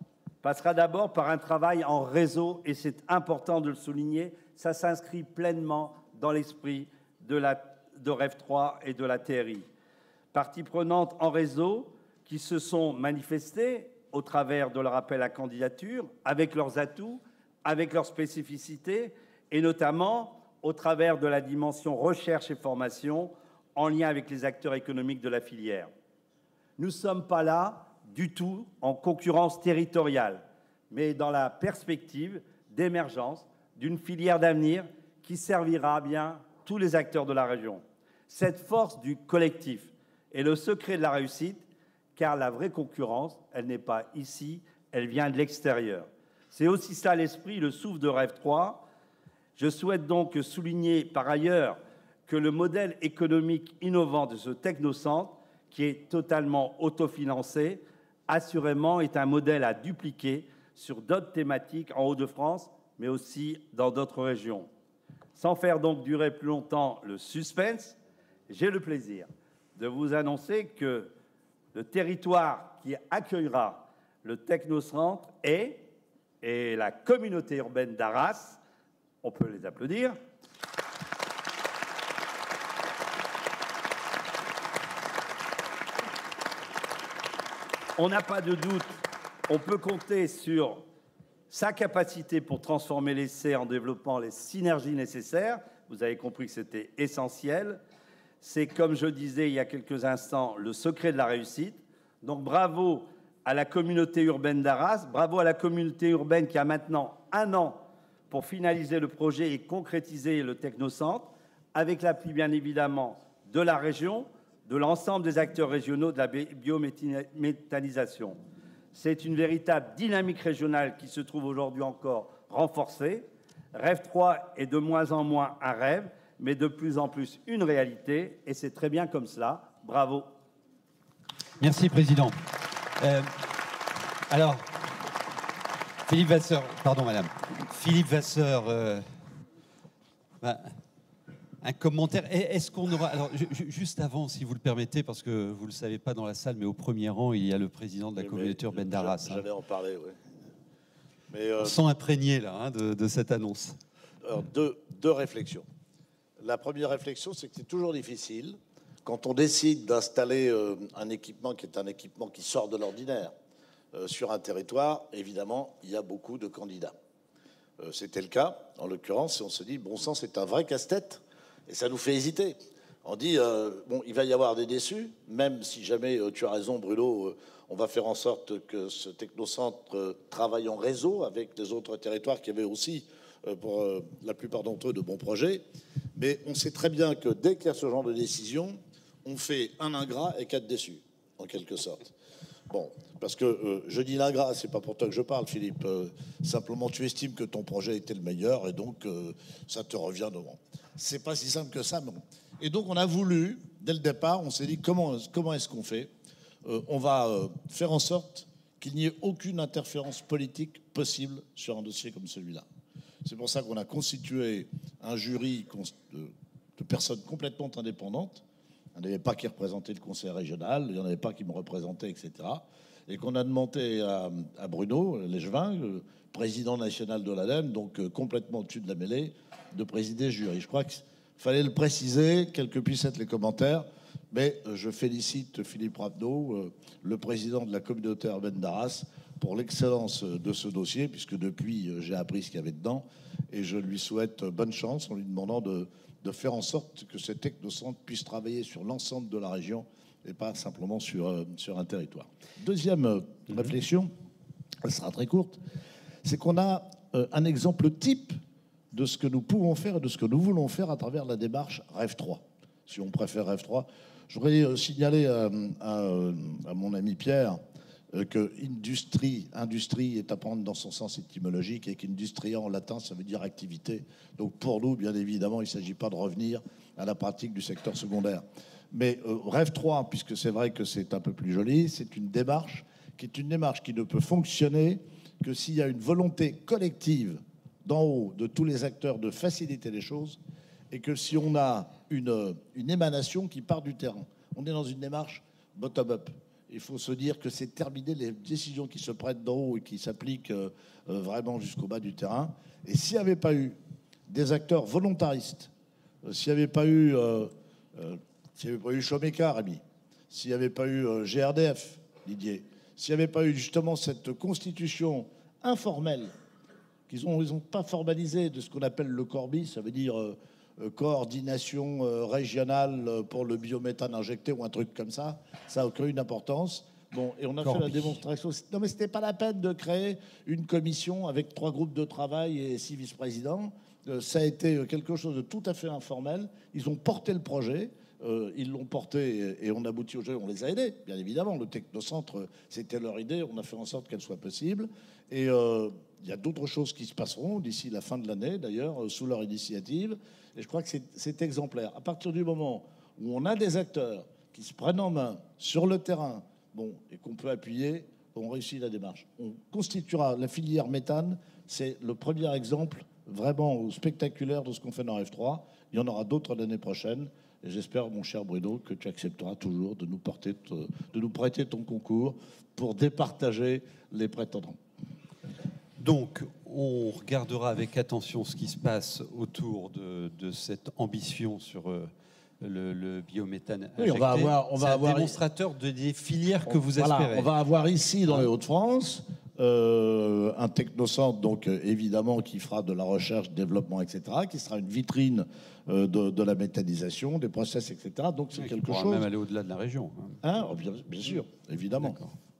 passera d'abord par un travail en réseau, et c'est important de le souligner, ça s'inscrit pleinement dans l'esprit de REV 3 et de la TRI. Parties prenantes en réseau qui se sont manifestées au travers de leur appel à candidature, avec leurs atouts, avec leurs spécificités, et notamment au travers de la dimension recherche et formation en lien avec les acteurs économiques de la filière. Nous ne sommes pas là du tout en concurrence territoriale, mais dans la perspective d'émergence d'une filière d'avenir qui servira bien tous les acteurs de la région. Cette force du collectif est le secret de la réussite, car la vraie concurrence, elle n'est pas ici, elle vient de l'extérieur. C'est aussi ça l'esprit, le souffle de REV 3. Je souhaite donc souligner par ailleurs que le modèle économique innovant de ce technocentre, qui est totalement autofinancé, assurément est un modèle à dupliquer sur d'autres thématiques en Hauts-de-France, mais aussi dans d'autres régions. Sans faire donc durer plus longtemps le suspense, j'ai le plaisir de vous annoncer que le territoire qui accueillera le technocentre est la communauté urbaine d'Arras. On peut les applaudir. On n'a pas de doute, on peut compter sur sa capacité pour transformer l'essai en développant les synergies nécessaires. Vous avez compris que c'était essentiel. C'est, comme je disais il y a quelques instants, le secret de la réussite. Donc bravo à la communauté urbaine d'Arras, bravo à la communauté urbaine qui a maintenant 1 an pour finaliser le projet et concrétiser le technocentre, avec l'appui bien évidemment de la région, de l'ensemble des acteurs régionaux de la biométhanisation. C'est une véritable dynamique régionale qui se trouve aujourd'hui encore renforcée. REV 3 est de moins en moins un rêve, mais de plus en plus une réalité, et c'est très bien comme cela. Bravo. Merci, Président. Alors, Philippe Vasseur, pardon, Madame. Philippe Vasseur, un commentaire. Est-ce qu'on aura... Alors, juste avant, si vous le permettez, parce que vous ne le savez pas dans la salle, mais au premier rang, il y a le président de la communauté urbaine d'Arras. J'allais en parler, oui. On sent imprégné, là, de cette annonce. Alors, deux réflexions. La première réflexion, c'est que c'est toujours difficile, quand on décide d'installer un équipement qui est un équipement qui sort de l'ordinaire sur un territoire, évidemment, il y a beaucoup de candidats. C'était le cas, en l'occurrence, et on se dit, bon sang, c'est un vrai casse-tête. Et ça nous fait hésiter. On dit, bon, il va y avoir des déçus, même si jamais, tu as raison Bruno, on va faire en sorte que ce technocentre travaille en réseau avec les autres territoires qui avaient aussi, pour la plupart d'entre eux, de bons projets. Mais on sait très bien que dès qu'il y a ce genre de décision, on fait un ingrat et 4 déçus, en quelque sorte. Bon, parce que je dis l'ingrat, c'est pas pour toi que je parle, Philippe. Simplement, tu estimes que ton projet était le meilleur et donc ça te revient devant. C'est pas si simple que ça, non. Et donc, on a voulu, dès le départ, on s'est dit comment est-ce qu'on fait? On va faire en sorte qu'il n'y ait aucune interférence politique possible sur un dossier comme celui-là. C'est pour ça qu'on a constitué un jury de personnes complètement indépendantes. Il n'y en avait pas qui représentaient le conseil régional, il n'y en avait pas qui me représentaient, etc. Et qu'on a demandé à Bruno Legevin, le président national de l'ADEME, donc complètement au-dessus de la mêlée, de présider le jury. Je crois qu'il fallait le préciser, quels que puissent être les commentaires, mais je félicite Philippe Rapneau, le président de la communauté urbaine d'Arras, pour l'excellence de ce dossier, puisque depuis, j'ai appris ce qu'il y avait dedans, et je lui souhaite bonne chance en lui demandant de faire en sorte que ce technocentre puisse travailler sur l'ensemble de la région et pas simplement sur un territoire. Deuxième réflexion, elle sera très courte, c'est qu'on a un exemple type de ce que nous pouvons faire et de ce que nous voulons faire à travers la démarche REV 3, si on préfère REV 3. Je voudrais signaler à mon ami Pierre que industrie est à prendre dans son sens étymologique et qu'industria en latin, ça veut dire activité. Donc pour nous, bien évidemment, il ne s'agit pas de revenir à la pratique du secteur secondaire. Mais REV 3, puisque c'est vrai que c'est un peu plus joli, c'est une démarche qui ne peut fonctionner que s'il y a une volonté collective d'en haut, de tous les acteurs, de faciliter les choses, et que si on a une émanation qui part du terrain, on est dans une démarche bottom-up. Il faut se dire que c'est terminé les décisions qui se prennent d'en haut et qui s'appliquent vraiment jusqu'au bas du terrain. Et s'il n'y avait pas eu des acteurs volontaristes, s'il n'y avait pas eu Chomeka, Rémi, s'il n'y avait pas eu GRDF, Didier, s'il n'y avait pas eu justement cette constitution informelle, ils n'ont pas formalisé de ce qu'on appelle le CORBI, ça veut dire coordination régionale pour le biométhane injecté ou un truc comme ça, ça n'a aucune importance. Bon, et on a fait la démonstration. Non, mais c'était pas la peine de créer une commission avec 3 groupes de travail et 6 vice-présidents. Ça a été quelque chose de tout à fait informel. Ils ont porté le projet. Ils l'ont porté et on aboutit au jeu. On les a aidés, bien évidemment. Le technocentre, c'était leur idée. On a fait en sorte qu'elle soit possible. Et il y a d'autres choses qui se passeront d'ici la fin de l'année, d'ailleurs, sous leur initiative. Et je crois que c'est exemplaire. À partir du moment où on a des acteurs qui se prennent en main sur le terrain, bon, et qu'on peut appuyer, on réussit la démarche. On constituera la filière méthane. C'est le premier exemple vraiment spectaculaire de ce qu'on fait dans F3. Il y en aura d'autres l'année prochaine. Et j'espère, mon cher Bruno, que tu accepteras toujours de nous prêter ton concours pour départager les prétendants. Donc, on regardera avec attention ce qui se passe autour de cette ambition sur le biométhane injecté. Oui, on va avoir démonstrateur des filières que vous espérez. On va avoir ici, dans les Hauts-de-France, un technocentre, donc évidemment, qui fera de la recherche, développement, etc., qui sera une vitrine de la méthanisation, des process, etc. Donc c'est quelque chose. On pourra même aller au-delà de la région. Hein, bien sûr, évidemment.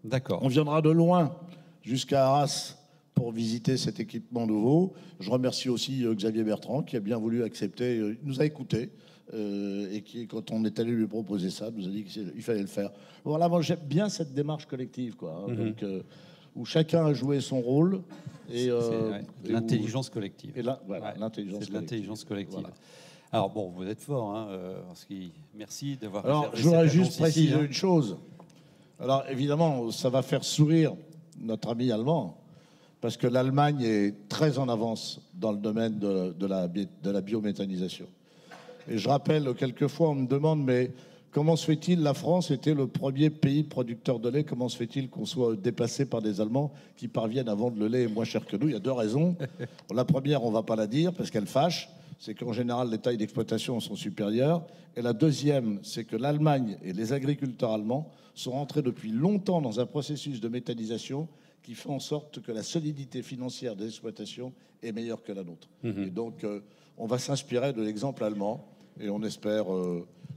D'accord. On viendra de loin jusqu'à Arras pour visiter cet équipement nouveau. Je remercie aussi Xavier Bertrand qui a bien voulu accepter, il nous a écoutés et qui, quand on est allé lui proposer ça, nous a dit qu'il fallait le faire. Voilà, moi j'aime bien cette démarche collective, quoi. Hein, donc, où chacun a joué son rôle. Et l'intelligence collective. Et voilà, l'intelligence collective. L'intelligence collective. Voilà. Alors bon, vous êtes fort, hein, parce que merci d'avoir. Alors, je voudrais juste préciser une chose. Alors, évidemment, ça va faire sourire notre ami allemand, parce que l'Allemagne est très en avance dans le domaine de la biométhanisation. Et je rappelle, quelquefois, on me demande, mais comment se fait-il, la France était le premier pays producteur de lait, comment se fait-il qu'on soit dépassé par des Allemands qui parviennent à vendre le lait moins cher que nous? Il y a 2 raisons. La première, on ne va pas la dire, parce qu'elle fâche, c'est qu'en général, les tailles d'exploitation sont supérieures. Et la deuxième, c'est que l'Allemagne et les agriculteurs allemands sont rentrés depuis longtemps dans un processus de méthanisation qui fait en sorte que la solidité financière des exploitations est meilleure que la nôtre. Et donc, on va s'inspirer de l'exemple allemand et on espère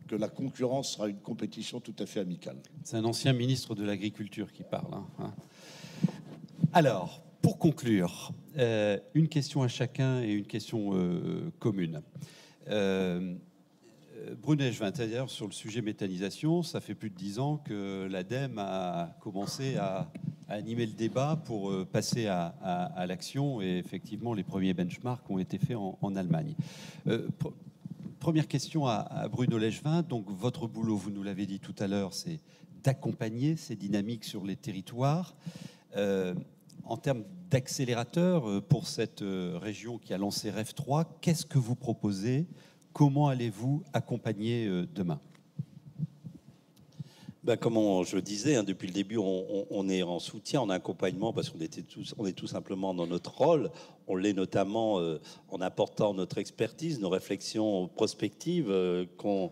que la concurrence sera une compétition tout à fait amicale. C'est un ancien ministre de l'Agriculture qui parle. Hein. Alors, pour conclure, une question à chacun et une question commune. Bruno Legevin, d'ailleurs, sur le sujet méthanisation, ça fait plus de 10 ans que l'ADEME a commencé à animer le débat pour passer à l'action. Et effectivement, les premiers benchmarks ont été faits en Allemagne. Première question à Bruno Legevin. Donc, votre boulot, vous nous l'avez dit tout à l'heure, c'est d'accompagner ces dynamiques sur les territoires. En termes d'accélérateur pour cette région qui a lancé REF 3, qu'est-ce que vous proposez? Comment allez-vous accompagner demain? Comme je disais, depuis le début, on est en soutien, en accompagnement, parce qu'on est tout simplement dans notre rôle. On l'est notamment en apportant notre expertise, nos réflexions prospectives qu'on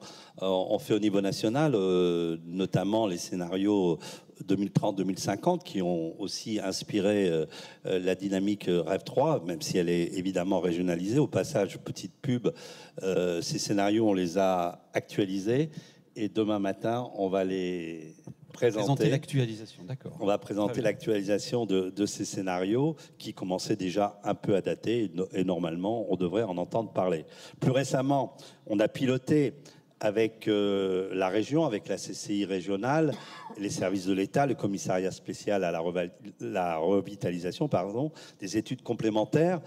fait au niveau national, notamment les scénarios 2030-2050 qui ont aussi inspiré la dynamique REF 3, même si elle est évidemment régionalisée. Au passage, petite pub, ces scénarios, on les a actualisés. Et demain matin, on va les présenter l'actualisation, d'accord. On va présenter l'actualisation de ces scénarios qui commençaient déjà un peu à dater et normalement, on devrait en entendre parler. Plus récemment, on a piloté avec la région, avec la CCI régionale, les services de l'État, le commissariat spécial à la revitalisation, des études complémentaires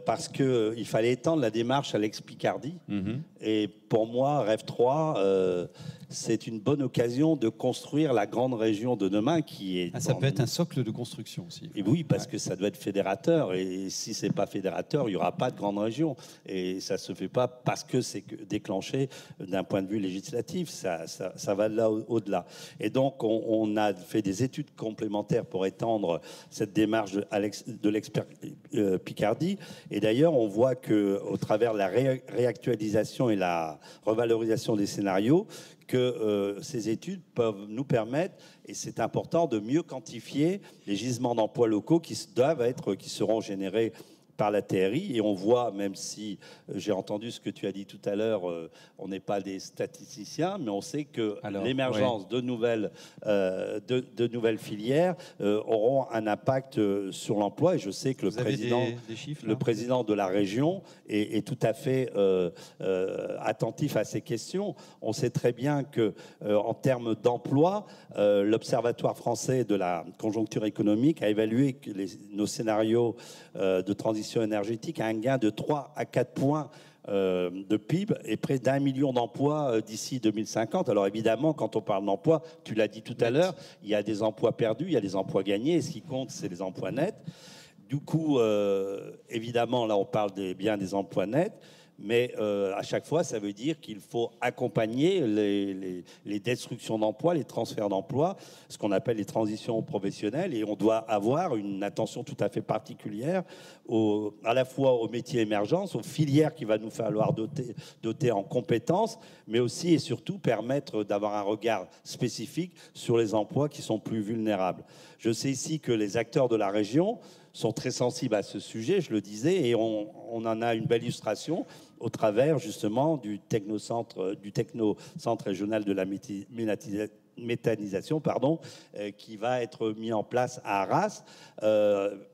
parce qu'il fallait étendre la démarche à l'ex-Picardie. Et pour moi, Rêve 3, c'est une bonne occasion de construire la grande région de demain qui est... Ça peut être un socle de construction aussi. Et oui, parce que ça doit être fédérateur. Et si c'est pas fédérateur, il n'y aura pas de grande région. Et ça se fait pas parce que c'est déclenché d'un point de vue législatif. Ça va de là au-delà. Et donc, on a fait des études complémentaires pour étendre cette démarche de l'expert Picardie. Et d'ailleurs, on voit qu'au travers de la réactualisation et la revalorisation des scénarios, que ces études peuvent nous permettre, et c'est important, de mieux quantifier les gisements d'emplois locaux qui seront générés par la TRI. Et on voit, même si j'ai entendu ce que tu as dit tout à l'heure, on n'est pas des statisticiens, mais on sait que l'émergence de nouvelles filières auront un impact sur l'emploi. Et je sais que le président de la région est tout à fait attentif à ces questions. On sait très bien que, en termes d'emploi, l'Observatoire français de la conjoncture économique a évalué que nos scénarios de transition énergétique a un gain de 3 à 4 points de PIB et près d'1 million d'emplois d'ici 2050. Alors évidemment, quand on parle d'emploi, tu l'as dit tout à l'heure, il y a des emplois perdus, il y a des emplois gagnés, et ce qui compte, c'est les emplois nets. Du coup, évidemment, là, on parle bien des emplois nets, mais à chaque fois, ça veut dire qu'il faut accompagner les destructions d'emplois, les transferts d'emplois, ce qu'on appelle les transitions professionnelles, et on doit avoir une attention tout à fait particulière à la fois aux métiers émergents, aux filières qu'il va nous falloir doter en compétences, mais aussi et surtout permettre d'avoir un regard spécifique sur les emplois qui sont plus vulnérables. Je sais ici que les acteurs de la région sont très sensibles à ce sujet, je le disais, et on en a une belle illustration au travers justement du technocentre régional de la méthanisation, qui va être mis en place à Arras,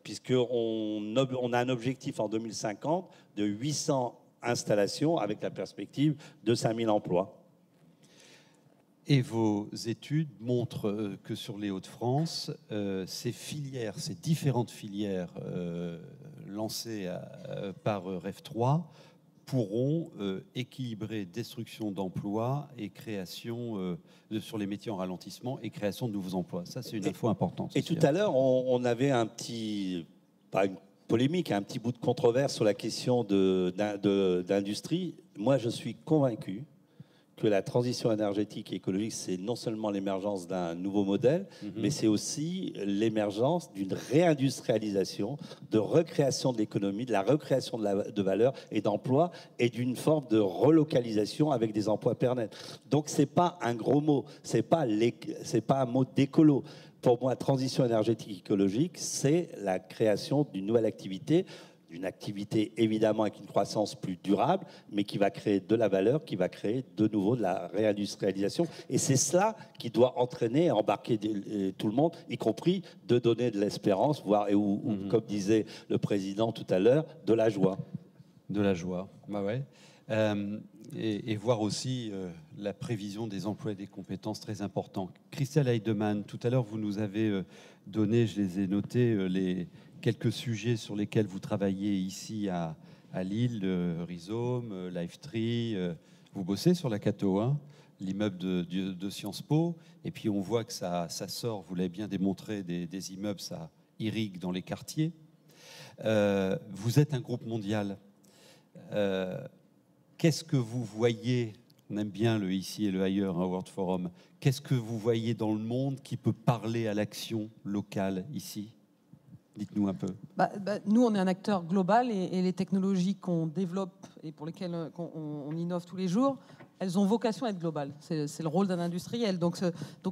puisqu'on a un objectif en 2050 de 800 installations avec la perspective de 5000 emplois. Et vos études montrent que sur les Hauts-de-France, ces différentes filières lancées par Rêve 3 pourront équilibrer destruction d'emplois et création sur les métiers en ralentissement et création de nouveaux emplois. Ça, c'est une info importante. Et tout à l'heure, on avait pas une polémique, un petit bout de controverse sur la question d'industrie. Moi, je suis convaincu que la transition énergétique et écologique, c'est non seulement l'émergence d'un nouveau modèle, mais c'est aussi l'émergence d'une réindustrialisation, de recréation de l'économie, de la recréation de valeur et d'emplois, et d'une forme de relocalisation avec des emplois pérennes. Donc, c'est pas un gros mot, c'est pas un mot d'écolo. Pour moi, transition énergétique et écologique, c'est la création d'une nouvelle activité, d'une activité évidemment avec une croissance plus durable, mais qui va créer de la valeur, qui va créer de nouveau de la réindustrialisation. Et c'est cela qui doit entraîner et embarquer tout le monde, y compris de donner de l'espérance, voire, comme disait le président tout à l'heure, de la joie. De la joie, bah ouais. Et voir aussi la prévision des emplois et des compétences très importants. Christelle Heidemann, tout à l'heure, vous nous avez donné, je les ai notés, les quelques sujets sur lesquels vous travaillez ici à Lille, Rhizome, Lifetree. Vous bossez sur la Cato 1, l'immeuble de Sciences Po. Et puis on voit que ça sort, vous l'avez bien démontré, des immeubles, ça irrigue dans les quartiers. Vous êtes un groupe mondial. Qu'est-ce que vous voyez? On aime bien le ici et le ailleurs, World Forum. Qu'est-ce que vous voyez dans le monde qui peut parler à l'action locale ici? Dites-nous un peu. Nous, on est un acteur global et les technologies qu'on développe et pour lesquelles on innove tous les jours, elles ont vocation à être globales. C'est le rôle d'un industriel. Donc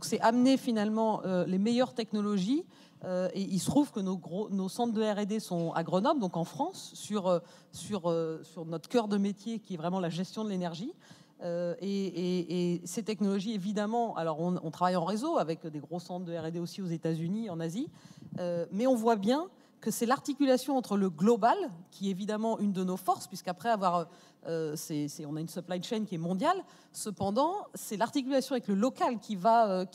c'est amener finalement les meilleures technologies. Et il se trouve que nos centres de R&D sont à Grenoble, donc en France, sur notre cœur de métier qui est vraiment la gestion de l'énergie. Et ces technologies, évidemment, alors on travaille en réseau avec des gros centres de R&D aussi aux États-Unis, en Asie, mais on voit bien que c'est l'articulation entre le global, qui est évidemment une de nos forces, puisqu'après avoir, on a une supply chain qui est mondiale. Cependant, c'est l'articulation avec le local qui va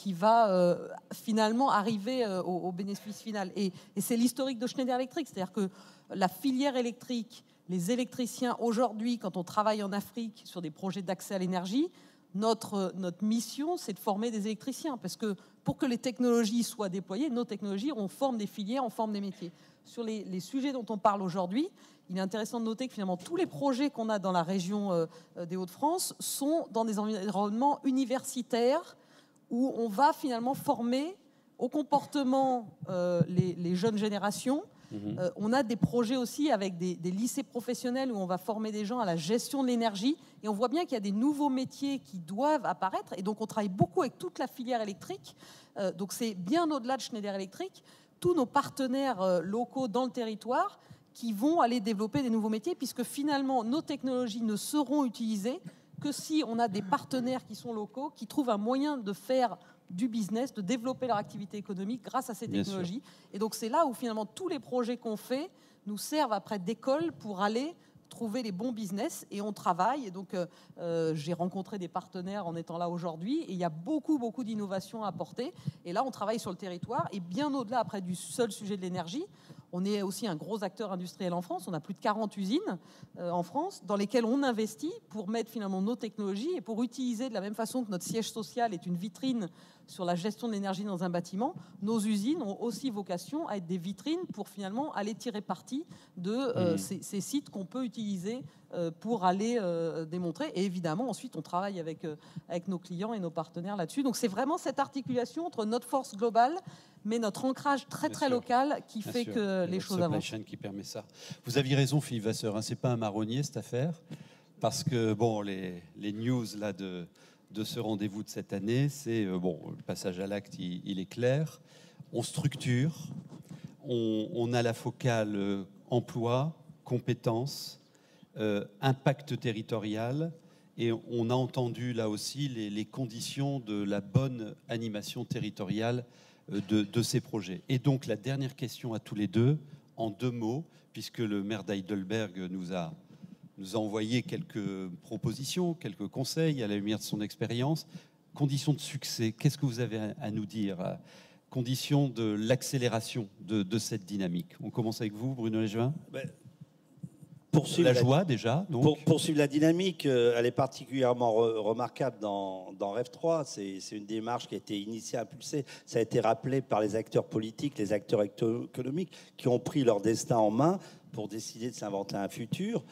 finalement arriver au bénéfice final. Et c'est l'historique de Schneider Electric, c'est-à-dire que la filière électrique, les électriciens aujourd'hui, quand on travaille en Afrique sur des projets d'accès à l'énergie, notre mission, c'est de former des électriciens, parce que pour que les technologies soient déployées, nos technologies, on forme des filières, on forme des métiers. Sur les sujets dont on parle aujourd'hui, il est intéressant de noter que finalement tous les projets qu'on a dans la région des Hauts-de-France sont dans des environnements universitaires où on va finalement former au comportement les jeunes générations. On a des projets aussi avec des lycées professionnels où on va former des gens à la gestion de l'énergie. Et on voit bien qu'il y a des nouveaux métiers qui doivent apparaître. Et donc, on travaille beaucoup avec toute la filière électrique. Donc, c'est bien au-delà de Schneider Electric. Tous nos partenaires locaux dans le territoire qui vont aller développer des nouveaux métiers, puisque finalement, nos technologies ne seront utilisées que si on a des partenaires qui sont locaux, qui trouvent un moyen de faire du business, de développer leur activité économique grâce à ces technologies. Et donc, c'est là où finalement tous les projets qu'on fait nous servent après d'école pour aller trouver les bons business, et on travaille. Et donc, j'ai rencontré des partenaires en étant là aujourd'hui, et il y a beaucoup d'innovations à apporter. Et là, on travaille sur le territoire, et bien au-delà après du seul sujet de l'énergie, on est aussi un gros acteur industriel en France. On a plus de 40 usines en France dans lesquelles on investit pour mettre finalement nos technologies et pour utiliser de la même façon que notre siège social est une vitrine sur la gestion de l'énergie dans un bâtiment. Nos usines ont aussi vocation à être des vitrines pour finalement aller tirer parti de ces sites qu'on peut utiliser pour aller démontrer. Et évidemment, ensuite, on travaille avec nos clients et nos partenaires là-dessus. Donc, c'est vraiment cette articulation entre notre force globale, mais notre ancrage très local qui fait que les choses avancent. Chaîne qui permet ça. Vous aviez raison, Philippe Vasseur, hein, c'est pas un marronnier cette affaire, parce que bon, les news là de ce rendez-vous de cette année, c'est bon, le passage à l'acte, il est clair. On structure, on a la focale emploi, compétences, impact territorial. Et on a entendu là aussi les conditions de la bonne animation territoriale de ces projets. Et donc la dernière question à tous les deux, en 2 mots, puisque le maire d'Heidelberg nous a envoyé quelques propositions, quelques conseils à la lumière de son expérience. Conditions de succès, qu'est-ce que vous avez à nous dire? Conditions de l'accélération de cette dynamique. On commence avec vous, Bruno Legevin. Poursuivre la joie déjà. Donc. Poursuivre la dynamique, elle est particulièrement remarquable dans REV 3. C'est une démarche qui a été initiée, impulsée. Ça a été rappelé par les acteurs politiques, les acteurs économiques qui ont pris leur destin en main pour décider de s'inventer un futur.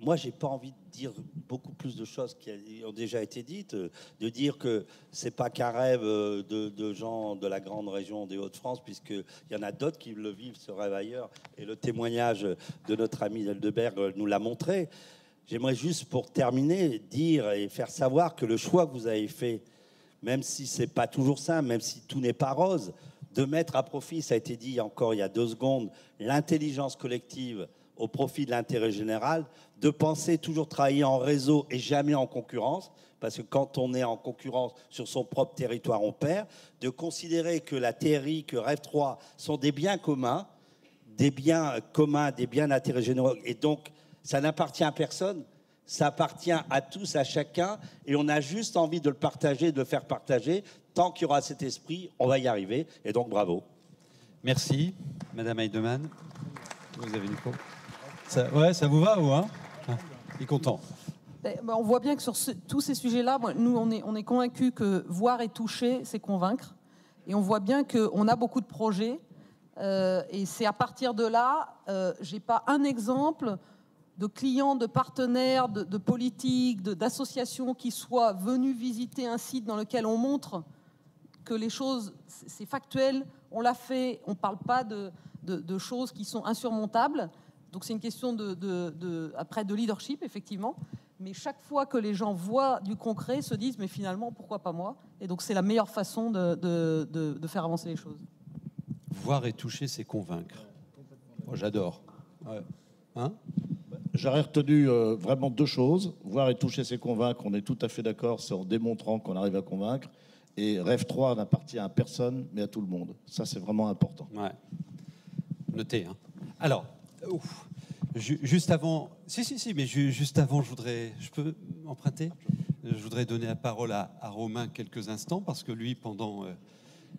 Moi, j'ai pas envie de dire beaucoup plus de choses qui ont déjà été dites, de dire que c'est pas qu'un rêve de gens de la grande région des Hauts-de-France, puisqu'il y en a d'autres qui le vivent, ce rêve ailleurs, et le témoignage de notre ami d'Heidelberg nous l'a montré. J'aimerais juste, pour terminer, dire et faire savoir que le choix que vous avez fait, même si c'est pas toujours simple, même si tout n'est pas rose, de mettre à profit, ça a été dit encore il y a 2 secondes, l'intelligence collective au profit de l'intérêt général, de penser toujours travailler en réseau et jamais en concurrence, parce que quand on est en concurrence sur son propre territoire, on perd, de considérer que la TRI, que REV 3 sont des biens communs, des biens d'intérêt général, et donc ça n'appartient à personne, ça appartient à tous, à chacun, et on a juste envie de le partager, de le faire partager. Tant qu'il y aura cet esprit, on va y arriver. Et donc, bravo. Merci, Madame Heidemann. Vous avez une faute. Ça vous va ou hein? Il est content. On voit bien que sur tous ces sujets-là, nous, on est convaincus que voir et toucher, c'est convaincre. Et on voit bien qu'on a beaucoup de projets. Et c'est à partir de là, j'ai pas un exemple de clients, de partenaires, de politiques, d'associations qui soient venus visiter un site dans lequel on montre que les choses, c'est factuel, on l'a fait, on ne parle pas de choses qui sont insurmontables. Donc c'est une question après de leadership, effectivement. Mais chaque fois que les gens voient du concret, se disent, mais finalement, pourquoi pas moi? Et donc c'est la meilleure façon de faire avancer les choses. Voir et toucher, c'est convaincre. Moi, j'adore. Ouais. Hein? J'aurais retenu vraiment 2 choses. Voir et toucher, c'est convaincre. On est tout à fait d'accord, c'est en démontrant qu'on arrive à convaincre. Et REV 3 n'appartient à personne, mais à tout le monde. Ça, c'est vraiment important. Ouais. Notez. Hein. Alors, juste avant... mais juste avant, je peux emprunter? Je voudrais donner la parole à Romain quelques instants, parce que lui, pendant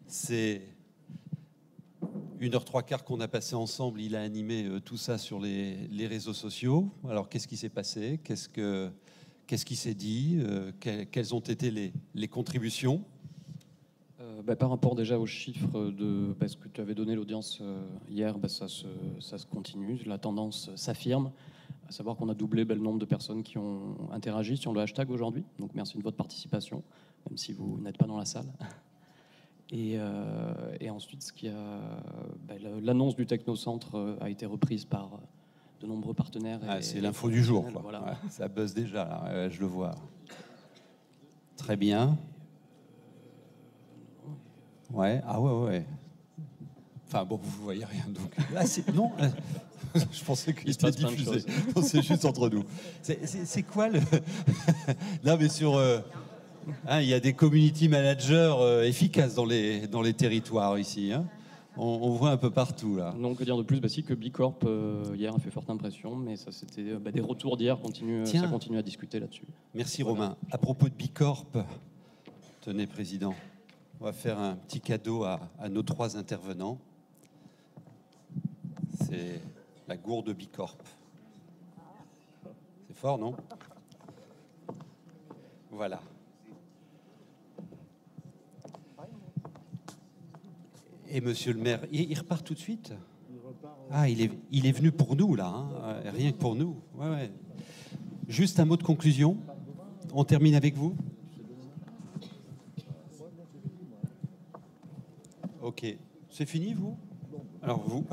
ces 1h trois quarts qu'on a passé ensemble, il a animé tout ça sur les réseaux sociaux. Alors, qu'est-ce qui s'est passé? Qu'est-ce qui s'est dit? Quelles ont été les contributions? Par rapport déjà aux chiffres de ce que tu avais donné l'audience hier, ça se continue, la tendance s'affirme, à savoir qu'on a doublé le nombre de personnes qui ont interagi sur le hashtag aujourd'hui, donc merci de votre participation, même si vous n'êtes pas dans la salle. Et ensuite, l'annonce du Technocentre a été reprise par de nombreux partenaires. C'est l'info du jour, quoi. Voilà. Ouais, ça buzz déjà, là, je le vois. Très bien. Ouais, ouais. Enfin bon, vous voyez rien, donc. Là, non, je pensais qu'il était diffusé. Non, c'est juste entre nous. C'est quoi le... Non, mais sur... il y a des community managers efficaces dans les territoires ici. Hein. On voit un peu partout, là. Non, que dire de plus? Si, que Bicorp, hier, a fait forte impression, mais ça, c'était des retours d'hier, ça continue à discuter là-dessus. Merci, Romain. À propos de Bicorp, tenez, Président, on va faire un petit cadeau à nos 3 intervenants. C'est la gourde Bicorp. C'est fort, non? Voilà. Et monsieur le maire, il repart tout de suite? Ah, il est venu pour nous, là, hein, rien que pour nous. Ouais. Juste un mot de conclusion. On termine avec vous? Ok. C'est fini, vous? Alors, vous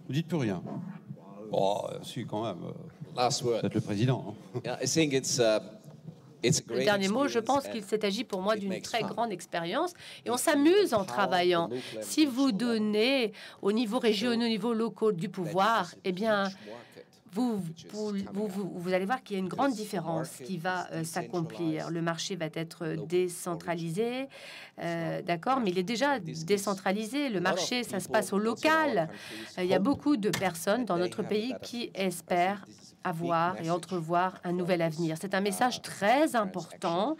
dites plus rien? Oh, si, quand même. Vous êtes le président. Yeah, I think it's a Le dernier mot, je pense qu'il s'agit pour moi d'une très grande expérience et on s'amuse en travaillant. Si vous donnez au niveau régional, au niveau local du pouvoir, eh bien, vous allez voir qu'il y a une grande différence qui va s'accomplir. Le marché va être décentralisé, d'accord, mais il est déjà décentralisé. Le marché, ça se passe au local. Il y a beaucoup de personnes dans notre pays qui espèrent avoir et entrevoir un nouvel avenir. C'est un message très important.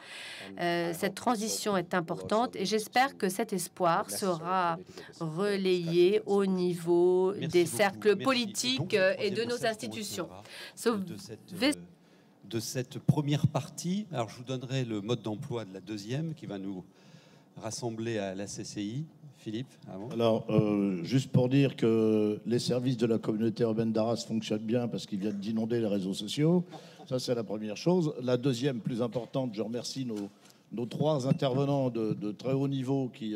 Cette transition est importante et j'espère que cet espoir sera relayé au niveau des cercles politiques et de nos institutions. De cette première partie, alors je vous donnerai le mode d'emploi de la deuxième qui va nous rassembler à la CCI. Philippe, avant. Alors, juste pour dire que les services de la communauté urbaine d'Arras fonctionnent bien parce qu'ils viennent d'inonder les réseaux sociaux. Ça, c'est la première chose. La deuxième, plus importante, je remercie nos 3 intervenants de très haut niveau qui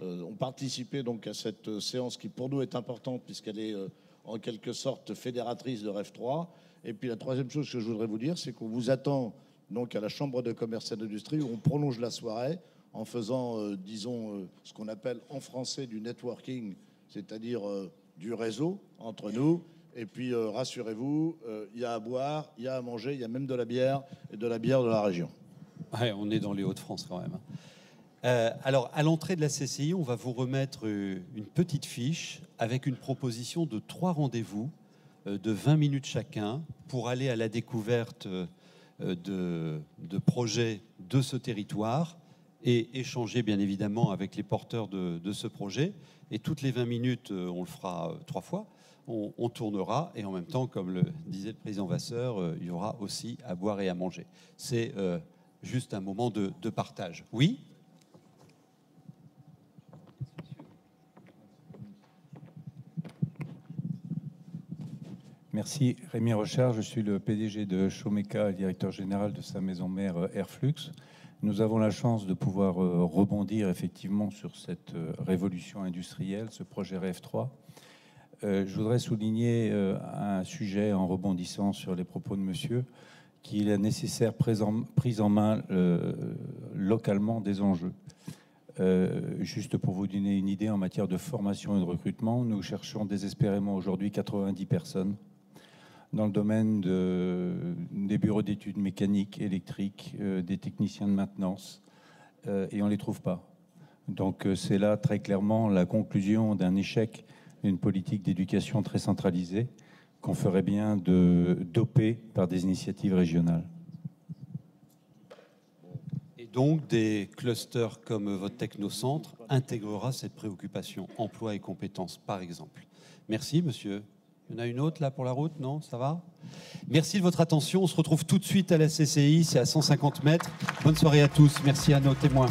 ont participé donc à cette séance qui, pour nous, est importante puisqu'elle est en quelque sorte fédératrice de Rêve 3. Et puis, la troisième chose que je voudrais vous dire, c'est qu'on vous attend donc à la Chambre de commerce et d'industrie où on prolonge la soirée en faisant, disons, ce qu'on appelle en français du networking, c'est-à-dire du réseau entre nous. Et puis, rassurez-vous, il y a à boire, il y a à manger, il y a même de la bière, et de la bière de la région. Ouais, on est dans les Hauts-de-France quand même. Alors, à l'entrée de la CCI, on va vous remettre une petite fiche avec une proposition de 3 rendez-vous de 20 minutes chacun pour aller à la découverte de projets de ce territoire et échanger bien évidemment avec les porteurs de ce projet. Et toutes les 20 minutes, on le fera 3 fois, on tournera et en même temps, comme le disait le président Vasseur, il y aura aussi à boire et à manger. C'est juste un moment de partage. Oui ? Merci. Rémi Rochard, je suis le PDG de Chomeka, directeur général de sa maison mère Airflux. Nous avons la chance de pouvoir rebondir effectivement sur cette révolution industrielle, ce projet Rêve 3. Je voudrais souligner un sujet en rebondissant sur les propos de monsieur, qu'il est nécessaire prise en main localement des enjeux. Juste pour vous donner une idée, en matière de formation et de recrutement, nous cherchons désespérément aujourd'hui 90 personnes dans le domaine des bureaux d'études mécaniques, électriques, des techniciens de maintenance, et on ne les trouve pas. Donc c'est là très clairement la conclusion d'un échec une politique d'éducation très centralisée qu'on ferait bien de doper par des initiatives régionales. Et donc, des clusters comme votre technocentre intégrera cette préoccupation emploi et compétences, par exemple. Merci, monsieur. Il y en a une autre là pour la route, non? Ça va? Merci de votre attention. On se retrouve tout de suite à la CCI, c'est à 150 mètres. Bonne soirée à tous. Merci à nos témoins.